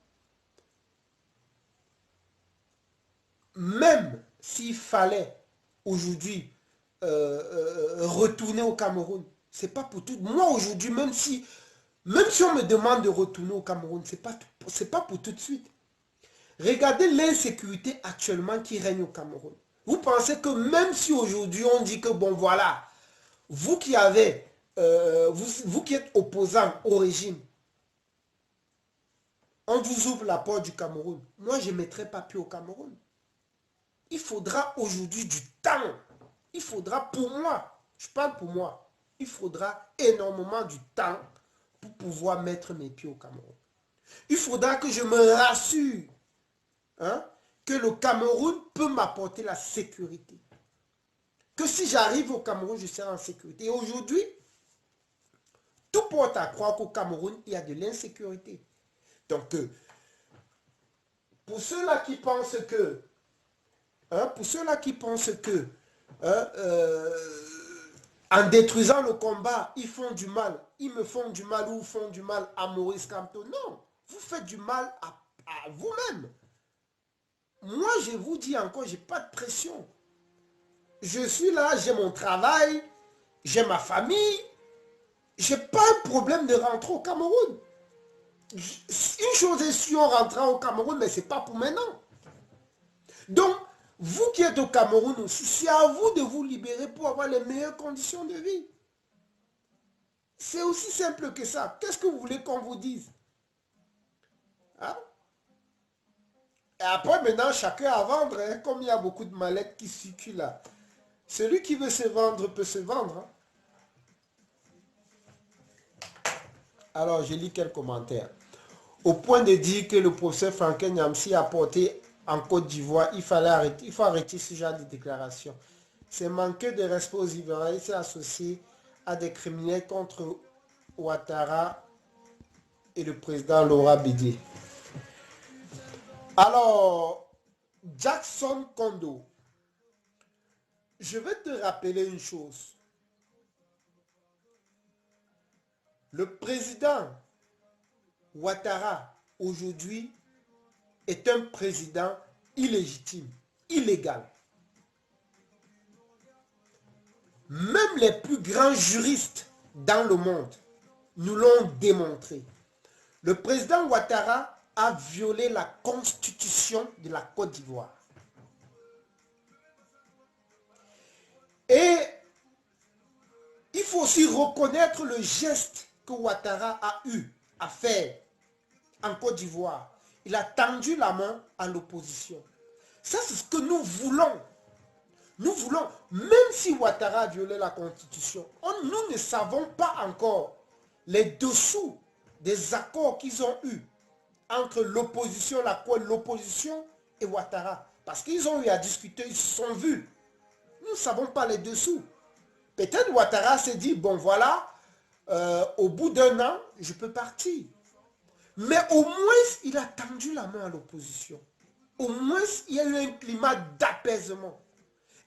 même s'il fallait aujourd'hui retourner au Cameroun, c'est pas pour tout. Moi, aujourd'hui, même si on me demande de retourner au Cameroun, c'est pas pour tout de suite. Regardez l'insécurité actuellement qui règne au Cameroun. Vous pensez que même si aujourd'hui on dit que bon voilà, vous qui avez, vous qui êtes opposant au régime, on vous ouvre la porte du Cameroun. Moi je ne mettrai pas pied au Cameroun. Il faudra aujourd'hui du temps. Il faudra pour moi, je parle pour moi, il faudra énormément du temps pour pouvoir mettre mes pieds au Cameroun. Il faudra que je me rassure, hein, que le Cameroun peut m'apporter la sécurité. Que si j'arrive au Cameroun, je serai en sécurité. Et aujourd'hui, tout porte à croire qu'au Cameroun, il y a de l'insécurité. Donc, pour ceux-là qui pensent que, hein, hein, en détruisant le combat, ils font du mal, ils me font du mal ou font du mal à Maurice Kamto. Non, vous faites du mal à vous-même. Moi, je vous dis encore, je n'ai pas de pression. Je suis là, j'ai mon travail, j'ai ma famille. Je n'ai pas un problème de rentrer au Cameroun. Une chose est sûre, on rentrera au Cameroun, mais ce n'est pas pour maintenant. Donc, vous qui êtes au Cameroun aussi, c'est à vous de vous libérer pour avoir les meilleures conditions de vie. C'est aussi simple que ça. Qu'est-ce que vous voulez qu'on vous dise? Hein? Et après, maintenant, chacun à vendre, hein, comme il y a beaucoup de mallettes qui circulent là. Celui qui veut se vendre peut se vendre. Hein. Alors, je lis quelques commentaires. Au point de dire que le professeur Franklin Nyamsi a porté en Côte d'Ivoire, il faut arrêter ce genre de déclaration. C'est manquer de respect aux Ivoiriens, il s'est associé à des criminels contre Ouattara et le président Laurent Bédié. Alors, Jackson Kondo, je vais te rappeler une chose. Le président Ouattara, aujourd'hui, est un président illégitime, illégal. Même les plus grands juristes dans le monde nous l'ont démontré. Le président Ouattara a violé la constitution de la Côte d'Ivoire. Et il faut aussi reconnaître le geste que Ouattara a eu à faire en Côte d'Ivoire. Il a tendu la main à l'opposition. Ça, c'est ce que nous voulons. Nous voulons, même si Ouattara a violé la constitution, nous ne savons pas encore les dessous des accords qu'ils ont eus entre l'opposition et Ouattara. Parce qu'ils ont eu à discuter, ils se sont vus. Nous ne savons pas les dessous. Peut-être Ouattara s'est dit, bon voilà, au bout d'un an, je peux partir. Mais au moins, il a tendu la main à l'opposition. Au moins, il y a eu un climat d'apaisement.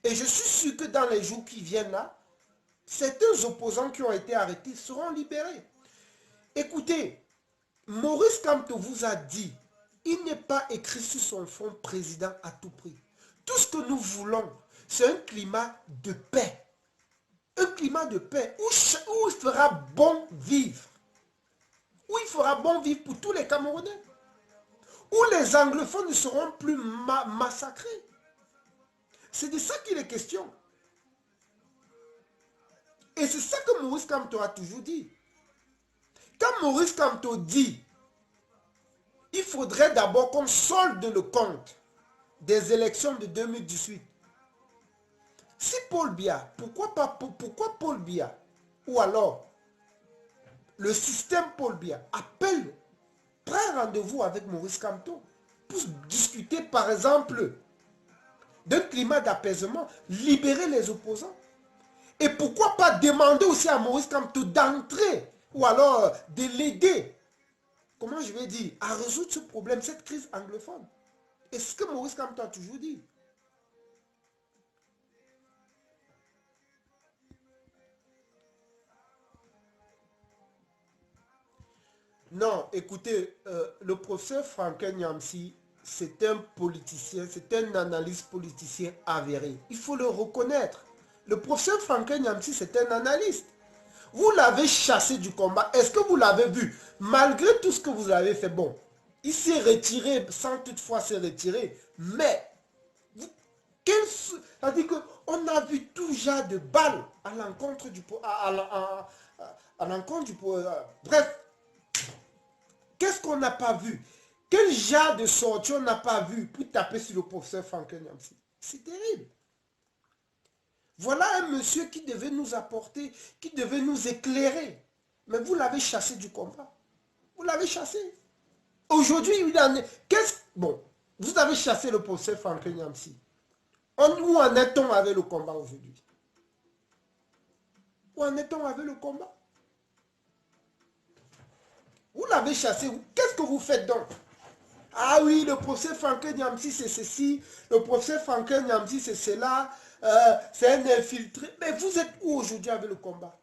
Et je suis sûr que dans les jours qui viennent là, certains opposants qui ont été arrêtés seront libérés. Écoutez, Maurice Kamto vous a dit, il n'est pas écrit sur son front président à tout prix. Tout ce que nous voulons, c'est un climat de paix. Un climat de paix où il fera bon vivre. Où il fera bon vivre pour tous les Camerounais. Où les anglophones ne seront plus massacrés. C'est de ça qu'il est question. Et c'est ça que Maurice Kamto a toujours dit. Quand Maurice Kamto dit, il faudrait d'abord qu'on solde le compte des élections de 2018. Si Paul Biya, pourquoi Paul Biya, ou alors le système Paul Biya appelle, prend rendez-vous avec Maurice Kamto pour discuter par exemple d'un climat d'apaisement, libérer les opposants. Et pourquoi pas demander aussi à Maurice Kamto d'entrer ou alors de l'aider, comment je vais dire, à résoudre ce problème, cette crise anglophone. Et ce que Maurice Kamto a toujours dit. Non, écoutez, le professeur Franklin Nyamsi, c'est un politicien, c'est un analyste politicien avéré. Il faut le reconnaître. Le professeur Franklin Nyamsi, c'est un analyste. Vous l'avez chassé du combat. Est-ce que vous l'avez vu? Malgré tout ce que vous avez fait, bon, il s'est retiré sans toutefois se retirer. Mais, c'est-à-dire qu'on a vu tout genre de balles à l'encontre du... à l'encontre du... bref, qu'est-ce qu'on n'a pas vu? Quel genre de sortie on n'a pas vu pour taper sur le professeur Franklin Nyamsi? C'est terrible. Voilà un monsieur qui devait nous apporter, qui devait nous éclairer. Mais vous l'avez chassé du combat. Vous l'avez chassé. Aujourd'hui, il en est... Bon, vous avez chassé le professeur Franklin Nyamsi. Où en est-on avec le combat aujourd'hui? Où en est-on avec le combat? Vous l'avez chassé. Qu'est-ce que vous faites donc? Ah oui, le professeur Franklin Nyamsi, c'est ceci. Le professeur Franklin Nyamsi, c'est cela. C'est un infiltré. Mais vous êtes où aujourd'hui avec le combat?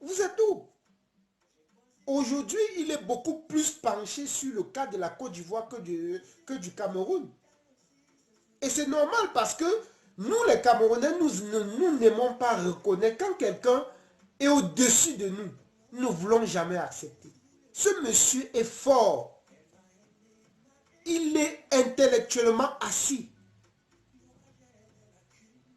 Vous êtes où? Aujourd'hui, il est beaucoup plus penché sur le cas de la Côte d'Ivoire que du Cameroun. Et c'est normal parce que nous, les Camerounais, nous n'aimons pas reconnaître quand quelqu'un est au-dessus de nous. Nous ne voulons jamais accepter. Ce monsieur est fort. Il est intellectuellement assis.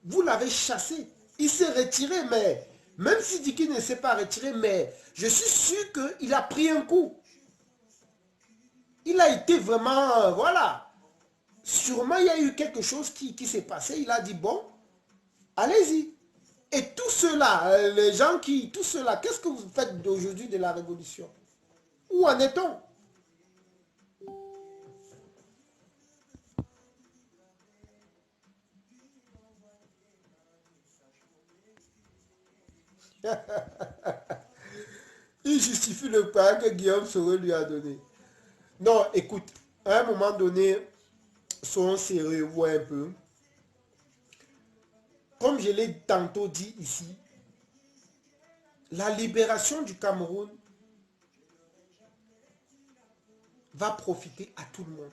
Vous l'avez chassé. Il s'est retiré, mais même s'il dit qu'il ne s'est pas retiré, mais je suis sûr qu'il a pris un coup. Il a été vraiment, voilà. Sûrement, il y a eu quelque chose qui s'est passé. Il a dit, bon, allez-y. Et tout cela, les gens tout cela, qu'est-ce que vous faites d'aujourd'hui de la révolution? Où en est-on? Il justifie le pain que Guillaume Soro lui a donné. Non, écoute, à un moment donné, soyons sérieux, vois un peu. Comme je l'ai tantôt dit ici, la libération du Cameroun va profiter à tout le monde.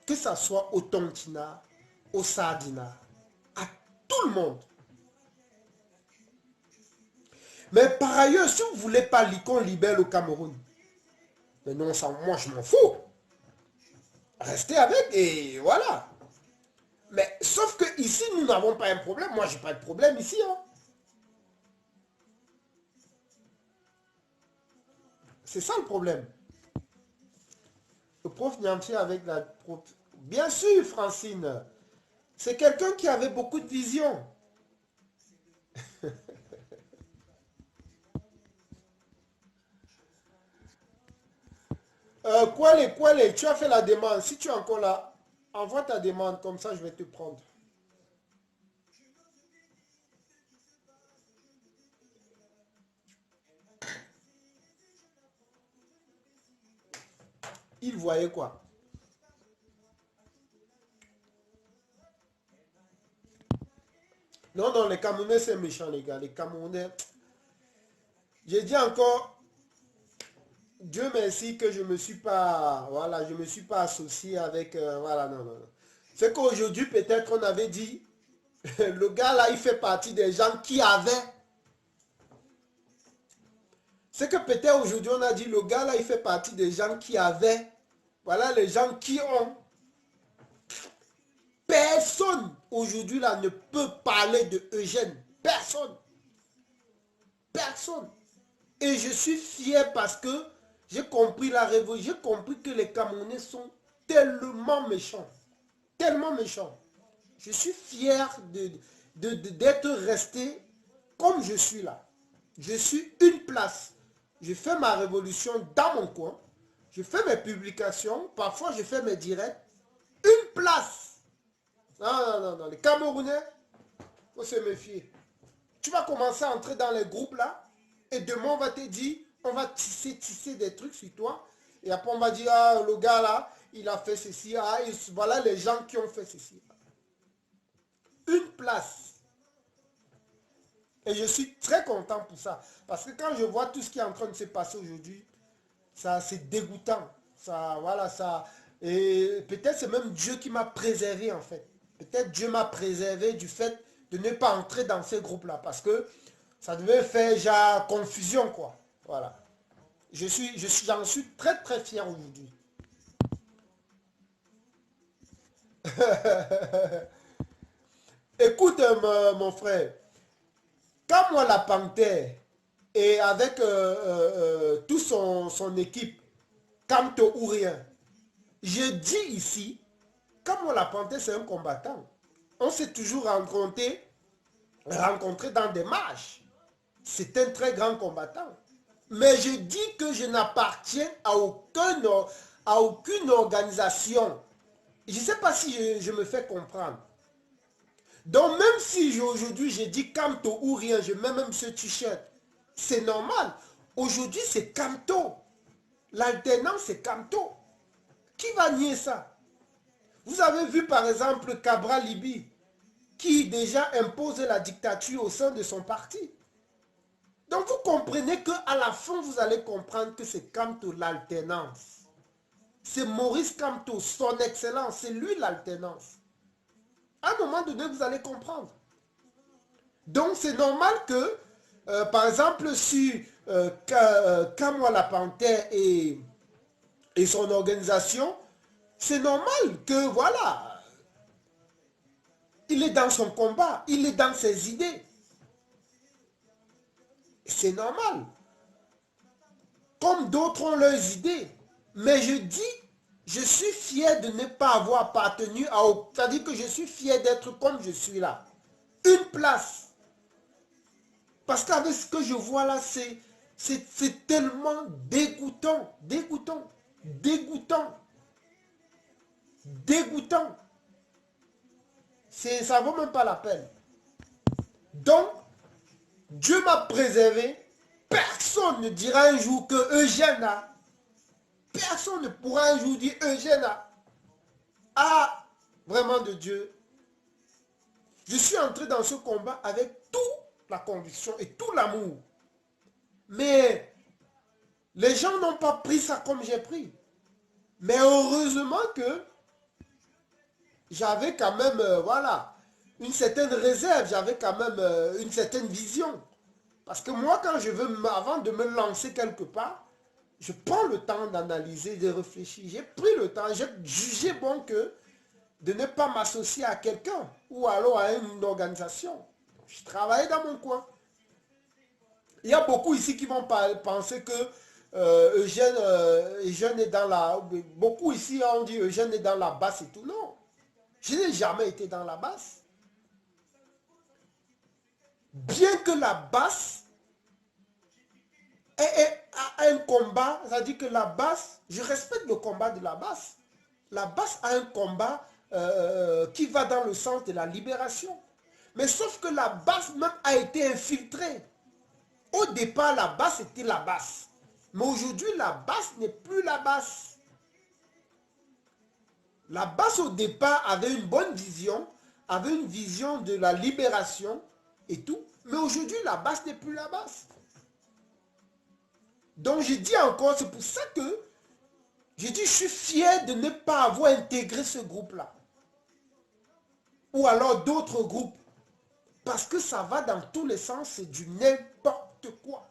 Que ce soit au Tontina, au Sardina, à tout le monde. Mais par ailleurs, si vous ne voulez pas qu'on libère le Cameroun, mais non, ça, moi je m'en fous. Restez avec et voilà. Mais sauf que ici, nous n'avons pas un problème. Moi, je n'ai pas de problème ici. Hein. C'est ça le problème. Le prof Nyamfi avec la prof... Bien sûr, Francine. C'est quelqu'un qui avait beaucoup de vision. Quoi les, tu as fait la demande. Si tu es encore là, envoie ta demande. Comme ça, je vais te prendre. Il voyait quoi? Non, non, les Camerounais, c'est méchant, les gars. Les Camerounais... J'ai dit encore... Dieu merci que je me suis pas, voilà, je me suis pas associé avec, voilà, non, non, non. C'est qu'aujourd'hui, peut-être, on avait dit, le gars là, il fait partie des gens qui avaient. C'est que peut-être aujourd'hui, on a dit, le gars là, il fait partie des gens qui avaient. Voilà, les gens qui ont. Personne aujourd'hui là ne peut parler de Eugène. Personne. Personne. Et je suis fier parce que j'ai compris la révolution. J'ai compris que les Camerounais sont tellement méchants. Tellement méchants. Je suis fier d'être resté comme je suis là. Je suis une place. Je fais ma révolution dans mon coin. Je fais mes publications. Parfois, je fais mes directs. Une place. Non, non, non, non. Les Camerounais, il faut se méfier. Tu vas commencer à entrer dans les groupes là. Et demain, on va te dire, on va tisser des trucs sur toi. Et après, on va dire, ah, le gars là, il a fait ceci. Ah, voilà les gens qui ont fait ceci. Une place. Et je suis très content pour ça. Parce que quand je vois tout ce qui est en train de se passer aujourd'hui, ça c'est dégoûtant. Ça, voilà, ça. Et peut-être c'est même Dieu qui m'a préservé en fait. Peut-être Dieu m'a préservé du fait de ne pas entrer dans ces groupes-là. Parce que ça devait faire genre confusion, quoi. Voilà. J'en suis très très fier aujourd'hui. Écoute, mon frère, quand moi la panthère et avec toute son équipe, Camto ou rien, je dis ici, comme moi la panthère c'est un combattant, on s'est toujours rencontré dans des marches. C'est un très grand combattant. Mais je dis que je n'appartiens à aucune organisation. Je ne sais pas si je me fais comprendre. Donc même si aujourd'hui j'ai dit Camto ou rien, je mets même ce t-shirt, c'est normal. Aujourd'hui c'est Camto. L'alternance c'est Camto. Qui va nier ça? Vous avez vu par exemple Cabral Libi, qui déjà impose la dictature au sein de son parti. Donc vous comprenez qu'à la fin, vous allez comprendre que c'est Camto l'alternance. C'est Maurice Camto, son excellence, c'est lui l'alternance. À un moment donné, vous allez comprendre. Donc c'est normal que, par exemple, si Kamwa la Panthère et son organisation, c'est normal que, voilà, il est dans son combat, il est dans ses idées. C'est normal. Comme d'autres ont leurs idées. Mais je dis, je suis fier de ne pas avoir appartenu à... C'est-à-dire que je suis fier d'être comme je suis là. Une place. Parce qu'avec ce que je vois là, c'est tellement dégoûtant. Dégoûtant. Dégoûtant. Dégoûtant. Ça ne vaut même pas la peine. Donc, Dieu m'a préservé. Personne ne dira un jour que Eugène a. Personne ne pourra un jour dire Eugène a vraiment de Dieu. Je suis entré dans ce combat avec toute la conviction et tout l'amour. Mais les gens n'ont pas pris ça comme j'ai pris. Mais heureusement que j'avais quand même, voilà, une certaine réserve, j'avais quand même une certaine vision. Parce que moi, quand je veux, avant de me lancer quelque part, je prends le temps d'analyser, de réfléchir. J'ai pris le temps, j'ai jugé bon que de ne pas m'associer à quelqu'un ou alors à une organisation. Je travaillais dans mon coin. Il y a beaucoup ici qui vont penser que Eugène est dans la... Beaucoup ici ont dit Eugène est dans la basse et tout. Non, je n'ai jamais été dans la basse. Bien que la basse ait un combat, c'est-à-dire que la basse, je respecte le combat de la basse. La basse a un combat qui va dans le sens de la libération. Mais sauf que la basse même a été infiltrée. Au départ, la basse était la basse. Mais aujourd'hui, la basse n'est plus la basse. La basse au départ avait une bonne vision, avait une vision de la libération et tout. Mais aujourd'hui, la basse n'est plus la basse. Donc je dis encore, c'est pour ça que je dis, je suis fier de ne pas avoir intégré ce groupe-là. Ou alors d'autres groupes. Parce que ça va dans tous les sens, c'est du n'importe quoi.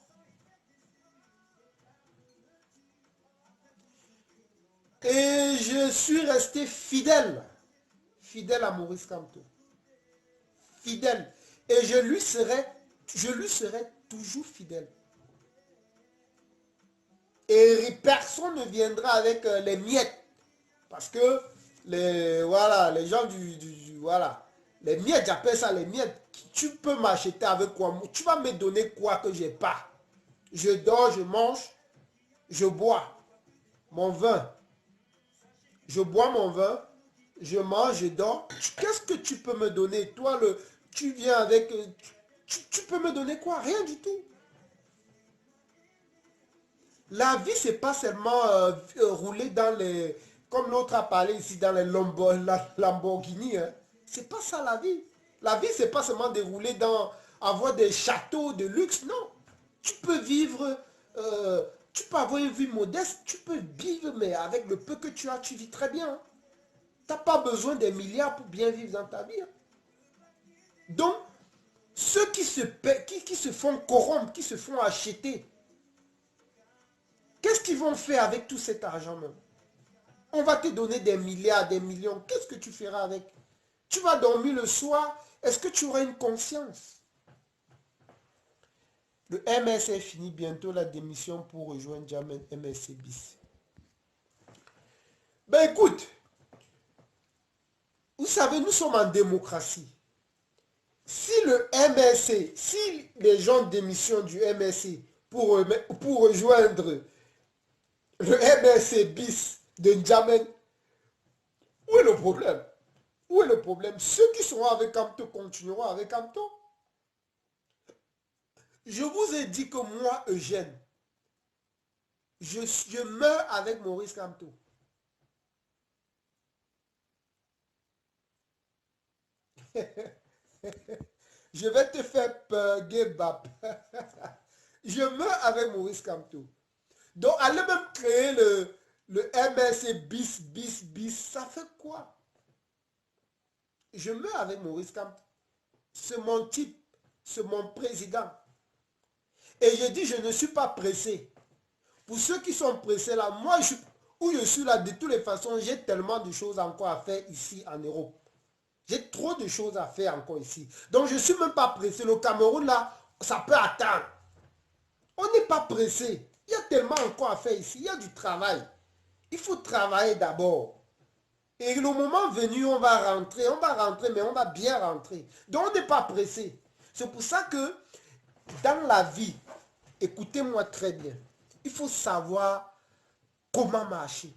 Et je suis resté fidèle. Fidèle à Maurice Kamto. Fidèle. Et je lui serai toujours fidèle. Et personne ne viendra avec les miettes. Parce que voilà, les gens voilà. Les miettes, j'appelle ça les miettes. Tu peux m'acheter avec quoi? Tu vas me donner quoi que j'ai pas? Je dors, je mange, je bois mon vin. Je bois mon vin, je mange, je dors. Qu'est-ce que tu peux me donner? Toi, tu viens avec... Tu peux me donner quoi? Rien du tout. La vie, c'est pas seulement rouler dans les... Comme l'autre a parlé ici, dans les Lamborghini. Hein. C'est pas ça la vie. La vie, c'est pas seulement de rouler dans... Avoir des châteaux de luxe. Non. Tu peux vivre... tu peux avoir une vie modeste. Tu peux vivre, mais avec le peu que tu as, tu vis très bien. Hein. Tu n'as pas besoin des milliards pour bien vivre dans ta vie. Hein. Donc, ceux qui se font corrompre, qui se font acheter, qu'est-ce qu'ils vont faire avec tout cet argent même? On va te donner des milliards, des millions. Qu'est-ce que tu feras avec? Tu vas dormir le soir. Est-ce que tu auras une conscience? Le MSC finit bientôt la démission pour rejoindre Jamel MSC bis. Ben écoute, vous savez, nous sommes en démocratie. Si le MSC, si les gens démissionnent du MSC pour rejoindre le MSC bis de N'Djamena, où est le problème? Où est le problème? Ceux qui seront avec Kamto continueront avec Kamto. Je vous ai dit que moi, Eugène, je meurs avec Maurice Kamto. Je vais te faire peur, Gebap. Je meurs avec Maurice Kamto. Donc, allez même créer le MSC bis. Ça fait quoi? Je meurs avec Maurice Kamto. C'est mon type. C'est mon président. Et je dis, je ne suis pas pressé. Pour ceux qui sont pressés là, moi, où je suis là, de toutes les façons, j'ai tellement de choses encore à faire ici en Europe. J'ai trop de choses à faire encore ici. Donc, je ne suis même pas pressé. Le Cameroun là, ça peut attendre. On n'est pas pressé. Il y a tellement encore à faire ici. Il y a du travail. Il faut travailler d'abord. Et le moment venu, on va rentrer, mais on va bien rentrer. Donc, on n'est pas pressé. C'est pour ça que dans la vie, écoutez-moi très bien, il faut savoir comment marcher.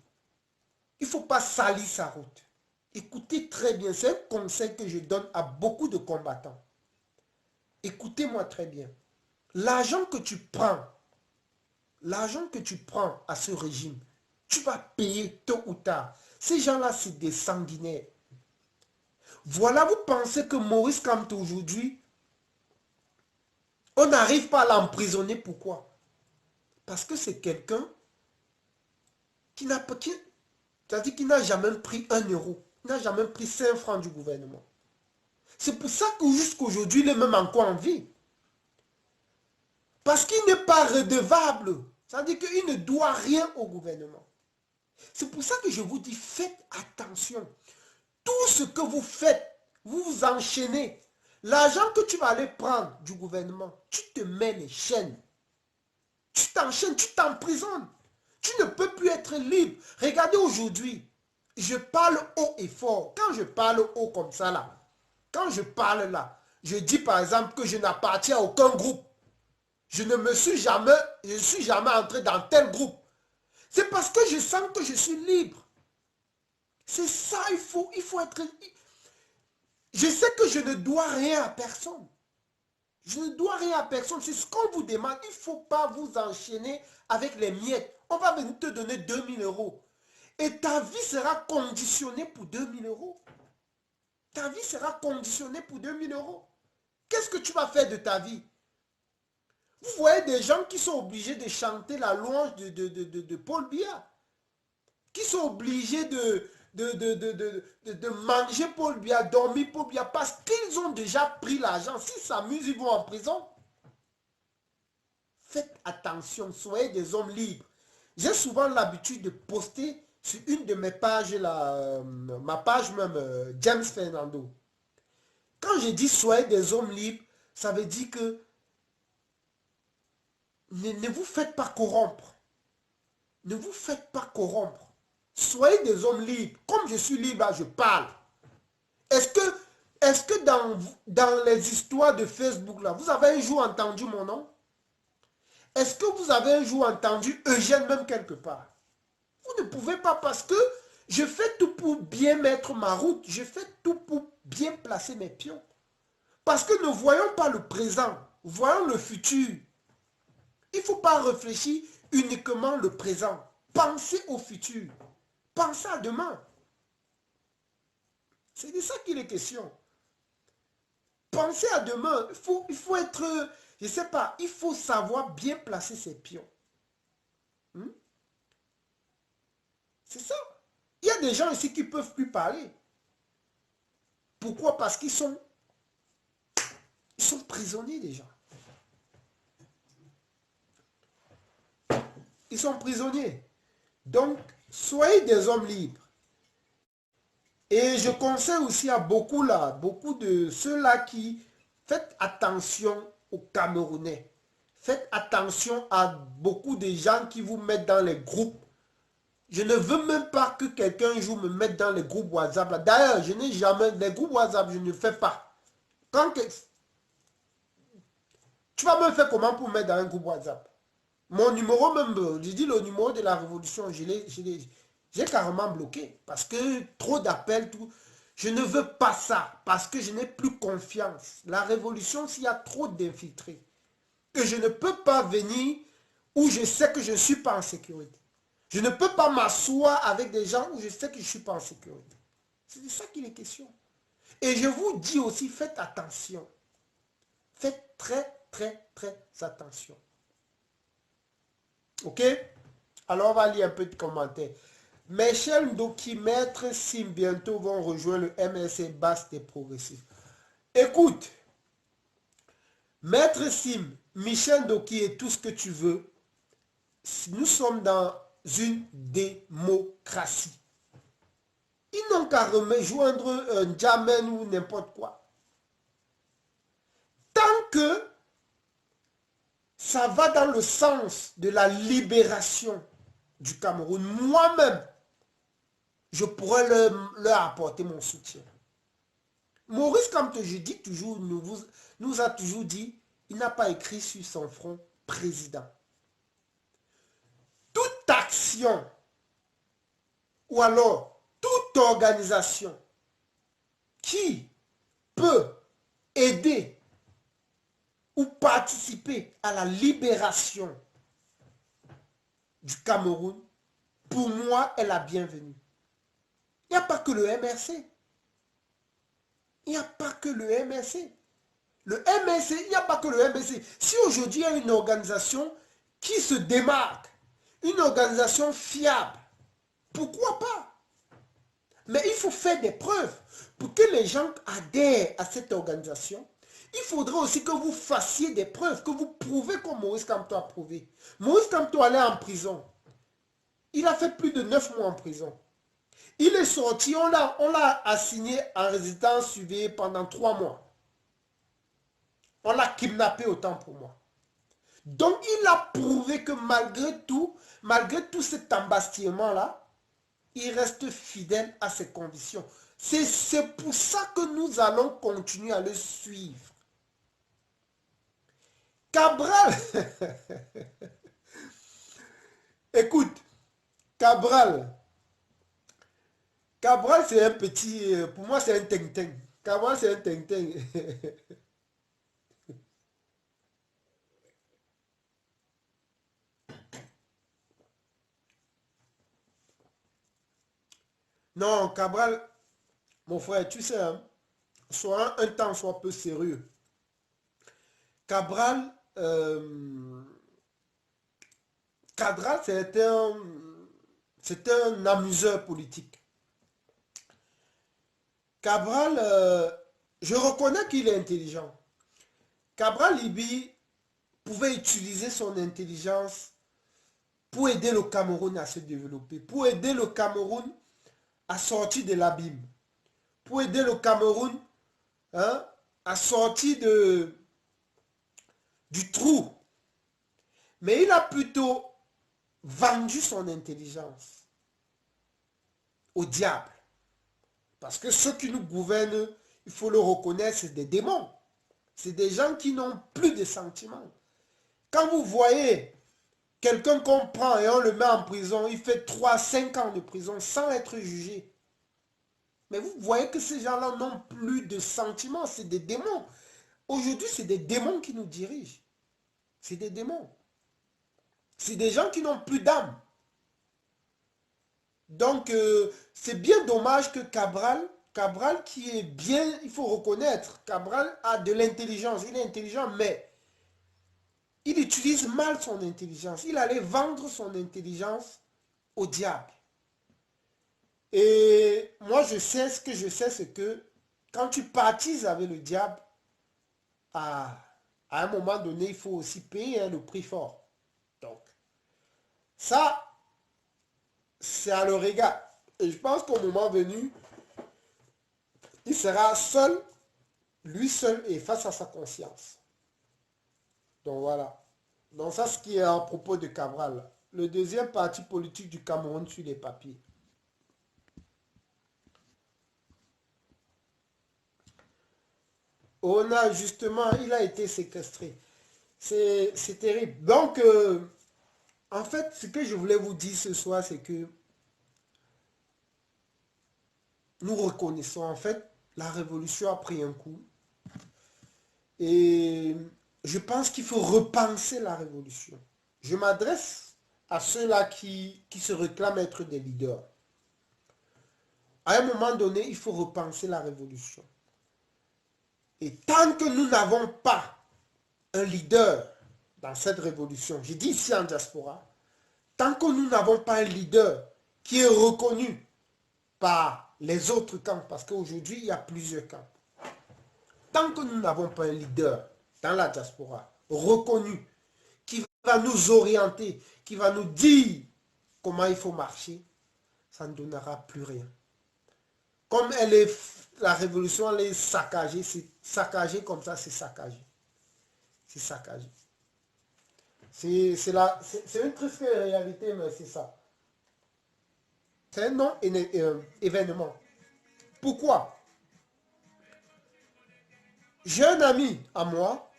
Il ne faut pas salir sa route. Écoutez très bien, c'est un conseil que je donne à beaucoup de combattants. Écoutez-moi très bien. L'argent que tu prends à ce régime, tu vas payer tôt ou tard. Ces gens-là, c'est des sanguinaires. Voilà, vous pensez que Maurice Kamto aujourd'hui, on n'arrive pas à l'emprisonner. Pourquoi? Parce que c'est quelqu'un qui n'a pas... C'est-à-dire qu'il n'a jamais pris 1 euro. Il n'a jamais pris 5 francs du gouvernement. C'est pour ça que jusqu'aujourd'hui, il est même encore en vie. Parce qu'il n'est pas redevable. C'est-à-dire qu'il ne doit rien au gouvernement. C'est pour ça que je vous dis, faites attention. Tout ce que vous faites, vous vous enchaînez. L'argent que tu vas aller prendre du gouvernement, tu te mets les chaînes. Tu t'enchaînes, tu t'emprisonnes. Tu ne peux plus être libre. Regardez aujourd'hui, je parle haut et fort. Quand je parle haut comme ça là, quand je parle là, je dis par exemple que je n'appartiens à aucun groupe. Je ne suis jamais entré dans tel groupe. C'est parce que je sens que je suis libre. C'est ça, il faut être... Je sais que je ne dois rien à personne. Je ne dois rien à personne. C'est ce qu'on vous demande. Il ne faut pas vous enchaîner avec les miettes. On va venir te donner 2000 euros. Et ta vie sera conditionnée pour 2000 euros. Ta vie sera conditionnée pour 2000 euros. Qu'est-ce que tu vas faire de ta vie? Vous voyez des gens qui sont obligés de chanter la louange de Paul Biya, qui sont obligés de manger Paul Biya, dormir Paul Biya, parce qu'ils ont déjà pris l'argent. S'ils s'amusent, ils vont en prison. Faites attention, soyez des hommes libres. J'ai souvent l'habitude de poster sur une de mes pages, ma page même, James Fernando. Quand je dis soyez des hommes libres, ça veut dire que ne vous faites pas corrompre. Ne vous faites pas corrompre. Soyez des hommes libres. Comme je suis libre, je parle. Est-ce que dans les histoires de Facebook, là, vous avez un jour entendu mon nom? Est-ce que vous avez un jour entendu Eugène même quelque part? Vous ne pouvez pas parce que je fais tout pour bien mettre ma route. Je fais tout pour bien placer mes pions. Parce que ne voyons pas le présent. Voyons le futur. Il ne faut pas réfléchir uniquement le présent. Pensez au futur. Pensez à demain. C'est de ça qu'il est question. Pensez à demain. Il faut être, je ne sais pas, il faut savoir bien placer ses pions. C'est ça. Il y a des gens ici qui ne peuvent plus parler. Pourquoi? Parce qu'ils sont prisonniers déjà. Ils sont prisonniers. Donc, soyez des hommes libres. Et je conseille aussi à beaucoup de ceux-là qui faites attention aux Camerounais. Faites attention à beaucoup de gens qui vous mettent dans les groupes. Je ne veux même pas que quelqu'un un jour me mette dans les groupes WhatsApp. D'ailleurs, je n'ai jamais, les groupes WhatsApp, je ne fais pas. Tu vas me faire comment pour mettre dans un groupe WhatsApp? Mon numéro même, je dis le numéro de la révolution, j'ai carrément bloqué. Parce que trop d'appels, tout. Je ne veux pas ça. Parce que je n'ai plus confiance. La révolution, s'il y a trop d'infiltrés. Et je ne peux pas venir où je sais que je ne suis pas en sécurité. Je ne peux pas m'asseoir avec des gens où je sais que je ne suis pas en sécurité. C'est de ça qu'il est question. Et je vous dis aussi, faites attention. Faites très, très, très attention. Ok? Alors, on va lire un peu de commentaires. Michel Ndoki, Maître Sim, bientôt vont rejoindre le MLC Basse des Progressifs. Écoute, Maître Sim, Michel Ndoki et tout ce que tu veux, nous sommes dans une démocratie. Ils n'ont qu'à rejoindre un Jamen ou n'importe quoi. Tant que ça va dans le sens de la libération du Cameroun, moi-même, je pourrais leur apporter mon soutien. Maurice Kamto, je dis toujours, nous a toujours dit, il n'a pas écrit sur son front président. Toute action ou alors toute organisation qui peut aider ou participer à la libération du Cameroun, pour moi, est la bienvenue. Il n'y a pas que le MRC. Il n'y a pas que le MRC. Le MRC, il n'y a pas que le MRC. Si aujourd'hui il y a une organisation qui se démarque, une organisation fiable, pourquoi pas? Mais il faut faire des preuves. Pour que les gens adhèrent à cette organisation, il faudrait aussi que vous fassiez des preuves, que vous prouvez comme Maurice Kamto a prouvé. Maurice Kamto allait en prison. Il a fait plus de 9 mois en prison. Il est sorti, on l'a assigné en résidence surveillée pendant 3 mois. On l'a kidnappé autant pour moi. Donc il a prouvé que malgré tout cet embastillement-là, il reste fidèle à ses convictions. C'est pour ça que nous allons continuer à le suivre. Cabral, écoute, Cabral c'est un petit, pour moi c'est un ting-ting. Cabral c'est un ting-ting. Non, Cabral, mon frère, tu sais, hein, soit un temps, soit peu sérieux. Cabral euh, Cadral, c'est un amuseur politique. Cabral, je reconnais qu'il est intelligent. Cabral Libi pouvait utiliser son intelligence pour aider le Cameroun à se développer, pour aider le Cameroun à sortir de l'abîme, pour aider le Cameroun, hein, à sortir du trou. Mais il a plutôt vendu son intelligence au diable. Parce que ceux qui nous gouvernent, il faut le reconnaître, c'est des démons. C'est des gens qui n'ont plus de sentiments. Quand vous voyez quelqu'un qu'on prend et on le met en prison, il fait 3, 5 ans de prison sans être jugé. Mais vous voyez que ces gens-là n'ont plus de sentiments, c'est des démons. Aujourd'hui, c'est des démons qui nous dirigent. C'est des démons. C'est des gens qui n'ont plus d'âme. Donc, c'est bien dommage que Cabral qui est bien, il faut reconnaître, Cabral a de l'intelligence, il est intelligent, mais il utilise mal son intelligence. Il allait vendre son intelligence au diable. Et moi, je sais, ce que je sais, c'est que quand tu partises avec le diable, à un moment donné, il faut aussi payer, hein, le prix fort. Donc, ça, c'est à le regard. Et je pense qu'au moment venu, il sera seul, lui seul et face à sa conscience. Donc voilà. Donc ça, ce qui est à propos de Cabral. Le deuxième parti politique du Cameroun sur les papiers. On a justement, il a été séquestré. C'est terrible. Donc, en fait, ce que je voulais vous dire ce soir, c'est que nous reconnaissons, en fait, la révolution a pris un coup. Et je pense qu'il faut repenser la révolution. Je m'adresse à ceux-là qui se réclament être des leaders. À un moment donné, il faut repenser la révolution. Et tant que nous n'avons pas un leader dans cette révolution, j'ai dit ici en diaspora, tant que nous n'avons pas un leader qui est reconnu par les autres camps, parce qu'aujourd'hui, il y a plusieurs camps, tant que nous n'avons pas un leader dans la diaspora reconnu, qui va nous orienter, qui va nous dire comment il faut marcher, ça ne donnera plus rien. Comme la révolution, elle est saccagée, c'est saccagé comme ça, c'est saccagé. C'est saccagé. C'est une triste réalité, mais c'est ça. C'est un non-événement. Pourquoi? J'ai un ami à moi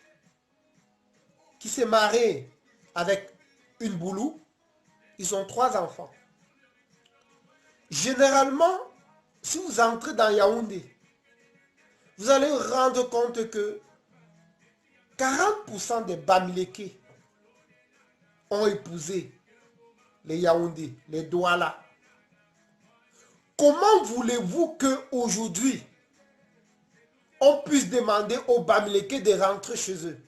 qui s'est marié avec une boulou. Ils ont 3 enfants. Généralement, si vous entrez dans Yaoundé, vous allez vous rendre compte que 40% des Bamileke ont épousé les Yaoundé, les Douala. Comment voulez-vous qu'aujourd'hui, on puisse demander aux Bamileke de rentrer chez eux?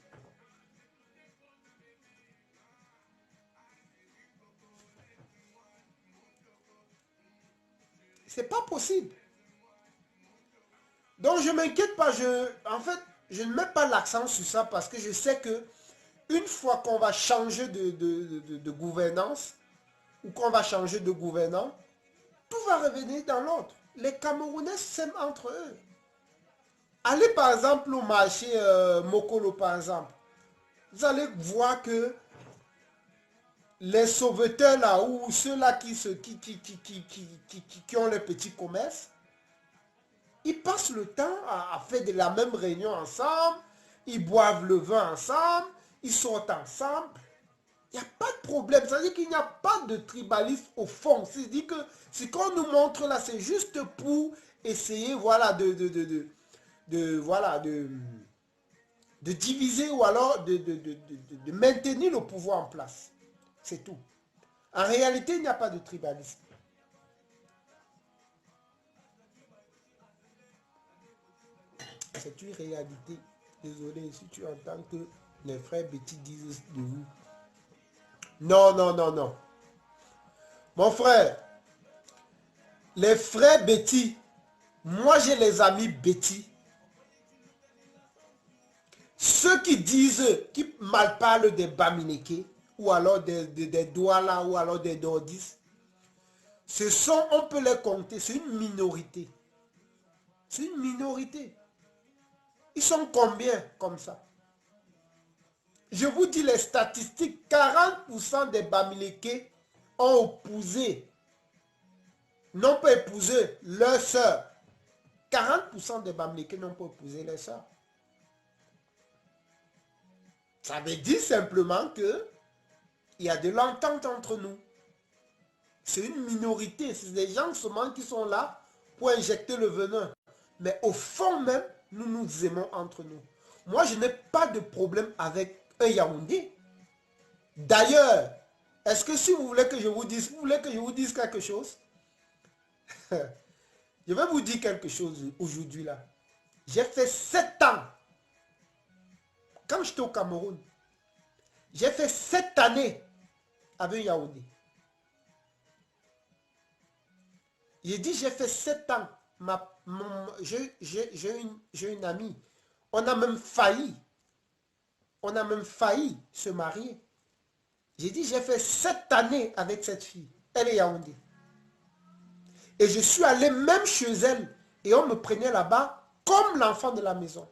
C'est pas possible. Donc je ne m'inquiète pas. En fait, je ne mets pas l'accent sur ça parce que je sais que une fois qu'on va changer de gouvernance ou qu'on va changer de gouvernant, tout va revenir dans l'ordre. Les Camerounais s'aiment entre eux. Allez par exemple au marché Mokolo par exemple. Vous allez voir que les sauveteurs là, ou ceux-là qui ont les petits commerces, ils passent le temps à faire de la même réunion ensemble, ils boivent le vin ensemble, ils sortent ensemble. Il n'y a pas de problème. Ça veut dire qu'il n'y a pas de tribalisme au fond. C'est-à-dire que ce qu'on nous montre là, c'est juste pour essayer, voilà, voilà, de diviser ou alors de maintenir le pouvoir en place. C'est tout. En réalité, il n'y a pas de tribalisme. C'est une réalité. Désolé si tu entends que Les frères Betty disent de vous. Non, non, non, non. Mon frère, les frères Betty, moi j'ai les amis Betty. Ceux qui disent, qui mal parlent des Bamileke, ou alors des Douala, ou alors des Dordis, ce sont, on peut les compter, c'est une minorité. C'est une minorité. Ils sont combien comme ça? Je vous dis les statistiques, 40% des Bamileke ont épousé, n'ont pas épousé leur sœur. 40% des Bamileke n'ont pas épousé leur sœur. Ça veut dire simplement que il y a de l'entente entre nous. C'est une minorité, c'est des gens seulement qui sont là pour injecter le venin. Mais au fond même, nous nous aimons entre nous. Moi, je n'ai pas de problème avec un Yaoundé. D'ailleurs, est-ce que si vous voulez que je vous dise, vous voulez que je vous dise quelque chose? Je vais vous dire quelque chose aujourd'hui là. J'ai fait 7 ans. Quand j'étais au Cameroun, j'ai fait 7 années avec Yaoundé. J'ai dit j'ai fait 7 ans. J'ai une amie. On a même failli. On a même failli se marier. J'ai dit j'ai fait 7 années avec cette fille. Elle est Yaoundé. Et je suis allé même chez elle. Et on me prenait là-bas comme l'enfant de la maison.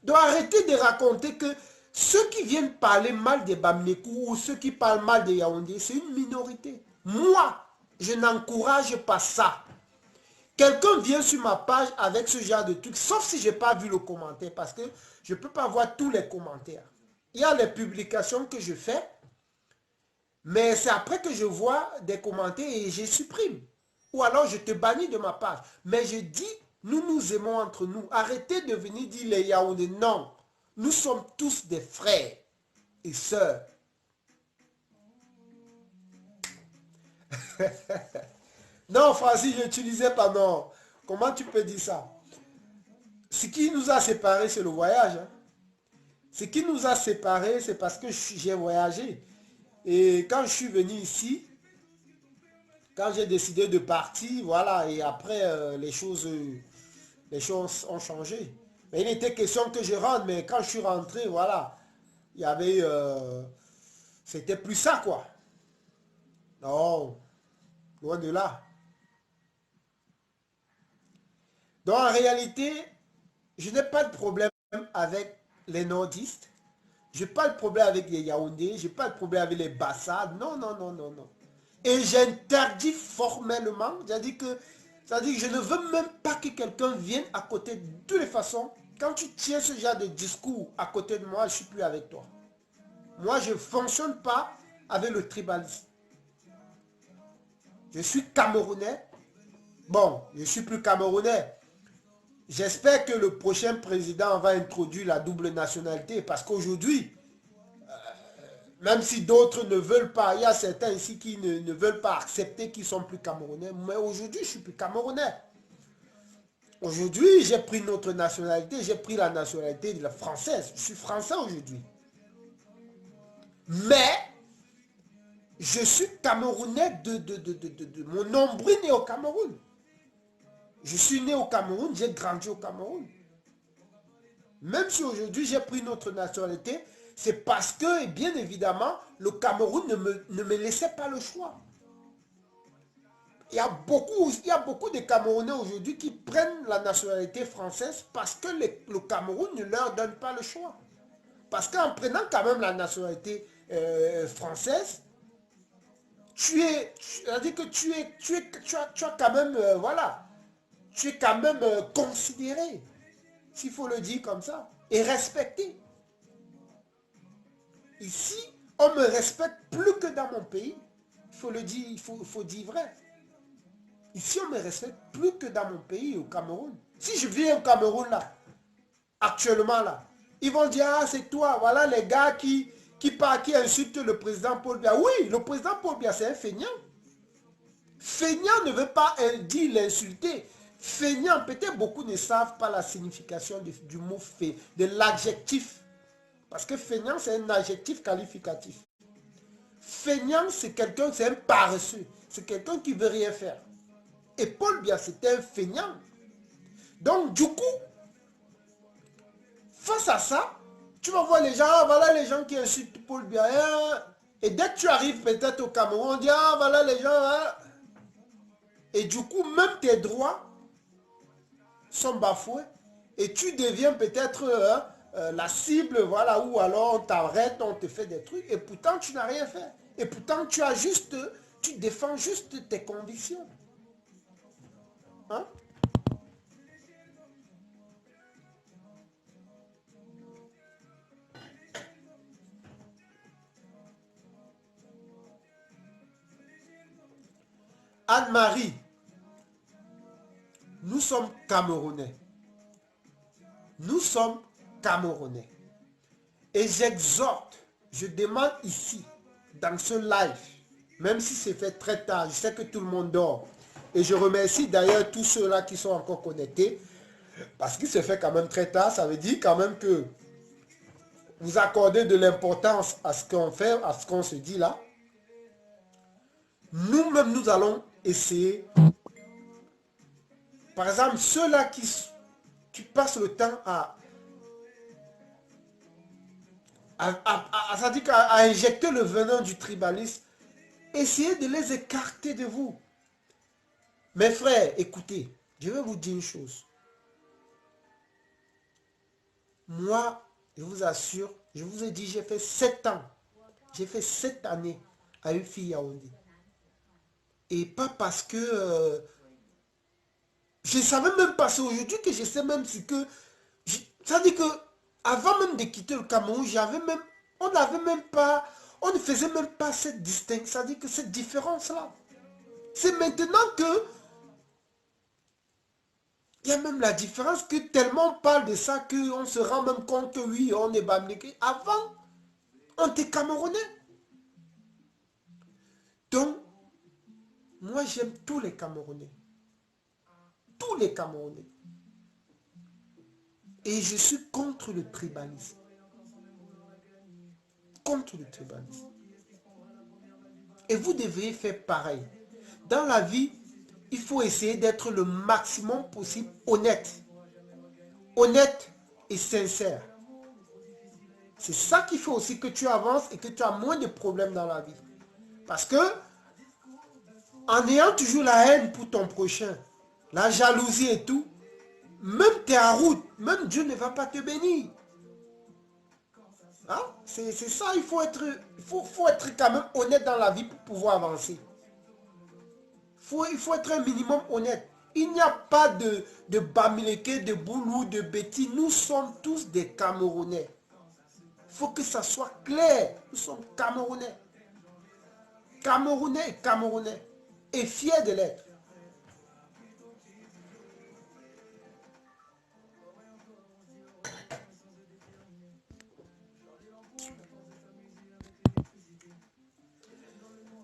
Donc arrêtez de raconter que ceux qui viennent parler mal des Bamileke ou ceux qui parlent mal des Yaoundé, c'est une minorité. Moi, je n'encourage pas ça. Quelqu'un vient sur ma page avec ce genre de truc, sauf si je n'ai pas vu le commentaire, parce que je ne peux pas voir tous les commentaires. Il y a les publications que je fais, mais c'est après que je vois des commentaires et je supprime. Ou alors je te bannis de ma page. Mais je dis, nous nous aimons entre nous. Arrêtez de venir dire les Yaoundé. Non, nous sommes tous des frères et sœurs. Non, Francis, je n'utilisais pas, non. Comment tu peux dire ça? Ce qui nous a séparés, c'est le voyage. Hein. Ce qui nous a séparés, c'est parce que j'ai voyagé. Et quand je suis venu ici, quand j'ai décidé de partir, voilà, et après, les choses ont changé. Mais il était question que je rentre, mais quand je suis rentré, voilà, il y avait... c'était plus ça, quoi. Non, loin de là. Donc en réalité, je n'ai pas de problème avec les nordistes. Je n'ai pas de problème avec les Yaoundés. Je n'ai pas de problème avec les Bassades. Non, non, non, non, non. Et j'interdis formellement. C'est-à-dire que je ne veux même pas que quelqu'un vienne à côté de toutes les façons. Quand tu tiens ce genre de discours à côté de moi, je ne suis plus avec toi. Moi, je ne fonctionne pas avec le tribalisme. Je suis Camerounais. Bon, je ne suis plus Camerounais. J'espère que le prochain président va introduire la double nationalité parce qu'aujourd'hui, même si d'autres ne veulent pas, il y a certains ici qui ne veulent pas accepter qu'ils sont plus Camerounais, mais aujourd'hui, je suis plus Camerounais. Aujourd'hui, j'ai pris notre nationalité, j'ai pris la nationalité de la française. Je suis français aujourd'hui. Mais, je suis Camerounais de mon nombril né au Cameroun. Je suis né au Cameroun, j'ai grandi au Cameroun. Même si aujourd'hui j'ai pris notre nationalité, c'est parce que, bien évidemment, le Cameroun ne me laissait pas le choix. Il y a beaucoup de Camerounais aujourd'hui qui prennent la nationalité française parce que le Cameroun ne leur donne pas le choix. Parce qu'en prenant quand même la nationalité française, tu as quand même, voilà, tu es quand même considéré, s'il faut le dire comme ça, et respecté. Ici, on me respecte plus que dans mon pays. Il faut le dire, il faut dire vrai. Ici, on me respecte plus que dans mon pays, au Cameroun. Si je viens au Cameroun, là, actuellement, là, ils vont dire, ah, c'est toi, voilà les gars qui insultent le président Paul Biya. Oui, le président Paul Biya, c'est un feignant. Feignant ne veut pas dire l'insulter. Feignant, peut-être beaucoup ne savent pas la signification du mot fait, de l'adjectif Parce que feignant, c'est un adjectif qualificatif. Feignant, c'est quelqu'un, c'est un paresseux. C'est quelqu'un qui veut rien faire. Et Paul Biya, c'était un feignant. Donc, du coup, face à ça, tu vas voir les gens, ah, voilà les gens qui insultent Paul Biya. Hein. Et dès que tu arrives peut-être au Cameroun, on dit, ah, voilà les gens. Hein. Et du coup, même tes droits sont bafoués. Et tu deviens peut-être la cible, voilà, ou alors on t'arrête, on te fait des trucs. Et pourtant, tu n'as rien fait. Et pourtant, tu défends juste tes convictions. Hein? Anne-Marie, nous sommes Camerounais. Nous sommes Camerounais. Et j'exhorte, je demande ici, dans ce live, même si c'est fait très tard, je sais que tout le monde dort. Et je remercie d'ailleurs tous ceux-là qui sont encore connectés. Parce qu'il se fait quand même très tard. Ça veut dire quand même que vous accordez de l'importance à ce qu'on fait, à ce qu'on se dit là. Nous-mêmes, nous allons essayer. Par exemple, ceux-là qui passent le temps à injecter le venin du tribalisme, essayez de les écarter de vous. Mes frères, écoutez, je vais vous dire une chose. Moi, je vous assure, je vous ai dit, j'ai fait 7 ans. J'ai fait 7 années à une fille Yaoundé. Et pas parce que... je ne savais même pas, c'est aujourd'hui que je sais même ce que... Ça dit que avant même de quitter le Cameroun, on n'avait même pas... On ne faisait même pas cette distinction. Ça dit que cette différence-là. C'est maintenant que... Il y a même la différence que tellement on parle de ça qu'on se rend même compte que oui, on est bamléké. Avant, on était Camerounais. Donc, moi j'aime tous les Camerounais. Tous les Camerounais. Et je suis contre le tribalisme. Contre le tribalisme. Et vous devriez faire pareil. Dans la vie, il faut essayer d'être le maximum possible honnête. Honnête et sincère. C'est ça qui fait aussi que tu avances et que tu as moins de problèmes dans la vie. Parce que, en ayant toujours la haine pour ton prochain, la jalousie et tout, même tu es en route, même Dieu ne va pas te bénir. Hein? C'est ça, faut être quand même honnête dans la vie pour pouvoir avancer. Il faut être un minimum honnête. Il n'y a pas de Bamileke, de Boulou, de Betty. Nous sommes tous des Camerounais. Il faut que ça soit clair. Nous sommes Camerounais. Camerounais et Camerounais. Et fiers de l'être.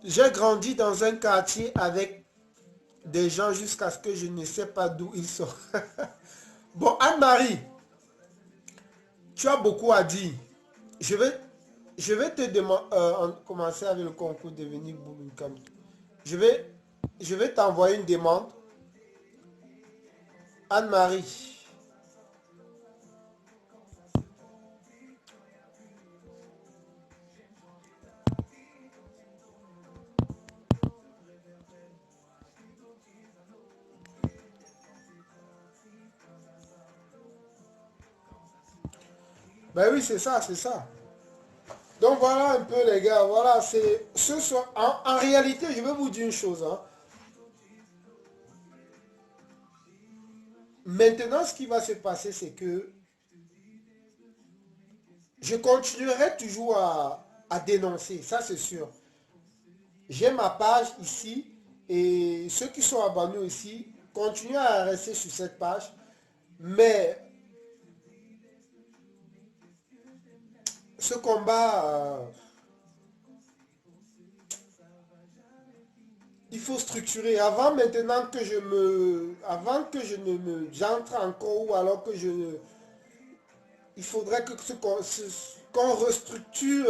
J'ai grandi dans un quartier avec des gens jusqu'à ce que je ne sais pas d'où ils sont. Bon, Anne-Marie, tu as beaucoup à dire. Je vais te demander, commencer avec le concours devenir Bouloukam. Je vais t'envoyer une demande. Anne-Marie. Ben oui, c'est ça, c'est ça. Donc voilà un peu les gars, voilà, c'est ce soir. En réalité, je vais vous dire une chose. Hein. Maintenant, ce qui va se passer, c'est que je continuerai toujours à dénoncer, ça c'est sûr. J'ai ma page ici et ceux qui sont abonnés ici, continuez à rester sur cette page. Mais ce combat, il faut structurer. Avant que je ne me, j'entre encore ou alors que je il faudrait que qu'on restructure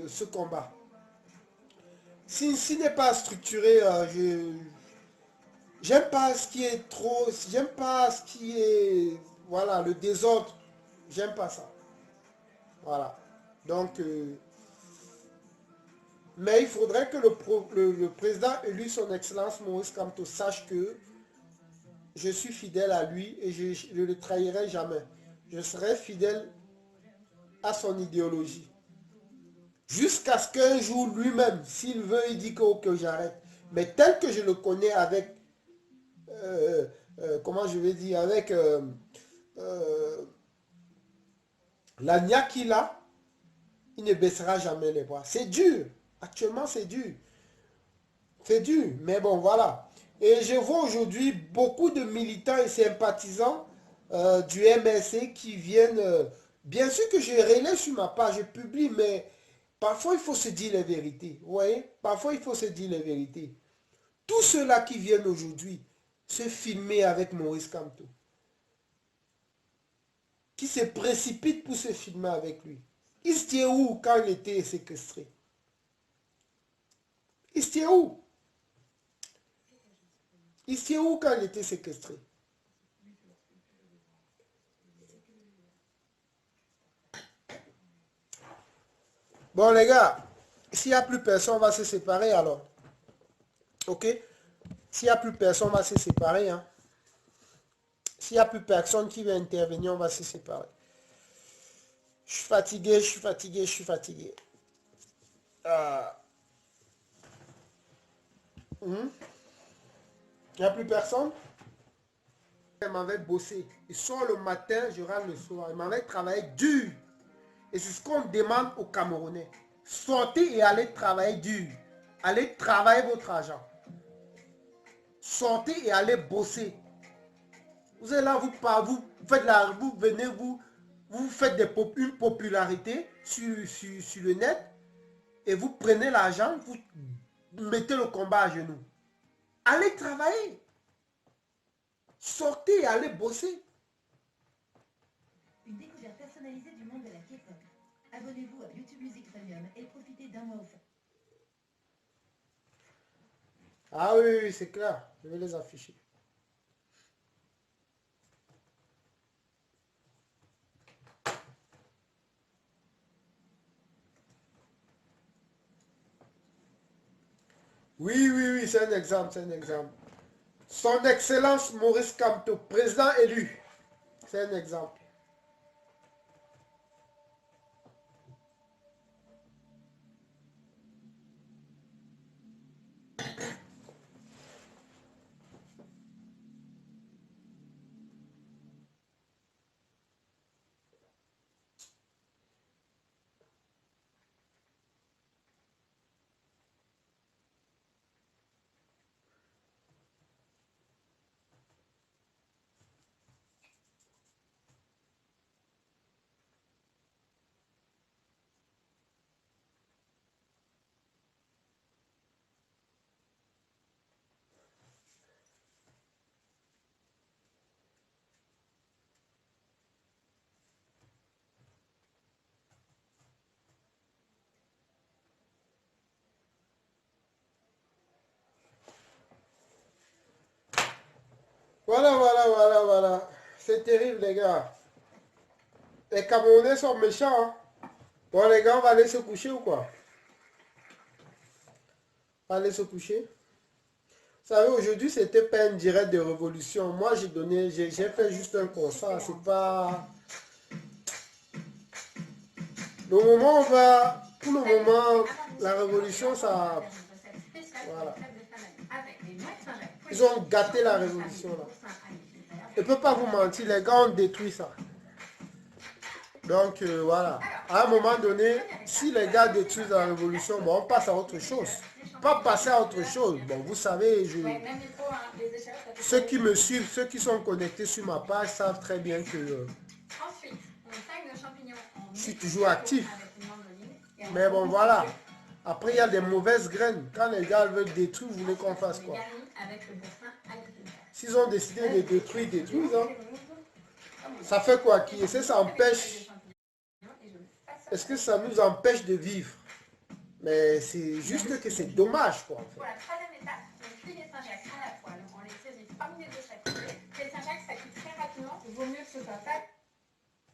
ce combat. Si n'est pas structuré, j'aime pas ce qui est trop, j'aime pas ce qui est, voilà, le désordre, j'aime pas ça. Voilà. Donc, mais il faudrait que le président élu son excellence Maurice Kamto sache que je suis fidèle à lui et je ne le trahirai jamais. Je serai fidèle à son idéologie. Jusqu'à ce qu'un jour lui-même, s'il veut, il dit que j'arrête. Mais tel que je le connais avec, comment je vais dire, avec la nia qu'il a, il ne baissera jamais les bras. C'est dur. Actuellement, c'est dur. C'est dur. Mais bon, voilà. Et je vois aujourd'hui beaucoup de militants et sympathisants du MLC qui viennent... bien sûr que je relaie sur ma page, je publie, mais parfois il faut se dire les vérités. Vous voyez? Parfois il faut se dire les vérités. Tous ceux-là qui viennent aujourd'hui se filmer avec Maurice Kamto, qui se précipitent pour se filmer avec lui. Il se tient où quand il était séquestré? Il se tient où? Il se tient où quand il était séquestré? Bon les gars, s'il n'y a plus personne, on va se séparer alors. Ok? S'il n'y a plus personne, on va se séparer. Hein? S'il n'y a plus personne qui veut intervenir, on va se séparer. Je suis fatigué, je suis fatigué, je suis fatigué. Il n'y a plus personne? Il m'avait bossé. Il sort le matin, je rentre le soir. Il m'avait travaillé dur. Et c'est ce qu'on demande aux Camerounais. Sortez et allez travailler dur. Allez travailler votre argent. Sortez et allez bosser. Vous êtes là, vous faites vous venez, vous faites une popularité sur le net et vous prenez l'argent, vous mettez le combat à genoux. Allez travailler. Sortez et allez bosser.
Une découverte personnalisée du monde de la K-pop. Abonnez-vous à YouTube Music Premium et profitez d'un mois offert.
Ah oui, oui, c'est clair. Je vais les afficher. Oui, oui, oui, c'est un exemple, c'est un exemple. Son Excellence Maurice Kamto, président élu. C'est un exemple. Voilà, voilà, voilà, voilà. C'est terrible, les gars. Les Camerounais sont méchants. Hein. Bon, les gars, on va aller se coucher ou quoi? On va aller se coucher. Vous savez, aujourd'hui, c'était pas un direct de révolution. Moi, j'ai fait juste un constat. C'est pas... Le moment, on va... Pour le moment, la révolution, ça... Voilà. Ils ont gâté la révolution, là. Je ne peux pas vous mentir, les gars ont détruit ça. Donc, voilà. À un moment donné, si les gars détruisent la révolution, bon, on passe à autre chose. Pas passer à autre chose. Bon, vous savez, ceux qui me suivent, ceux qui sont connectés sur ma page savent très bien que je suis toujours actif. Mais bon, voilà. Après, il y a des mauvaises graines. Quand les gars veulent détruire, vous voulez qu'on fasse quoi? S'ils ont décidé de détruire, détruisent. Hein. Ça fait quoi qui? Est-ce que ça empêche? Est-ce que ça nous empêche de vivre? Mais c'est juste que c'est dommage, quoi. En fait.
Voilà, troisième étape, donc plier Saint-Jacques à la poêle. On les tire parmi les deux chaque côté. Et le Saint-Jacques, ça cuit très rapidement. Il vaut mieux que ce soit pas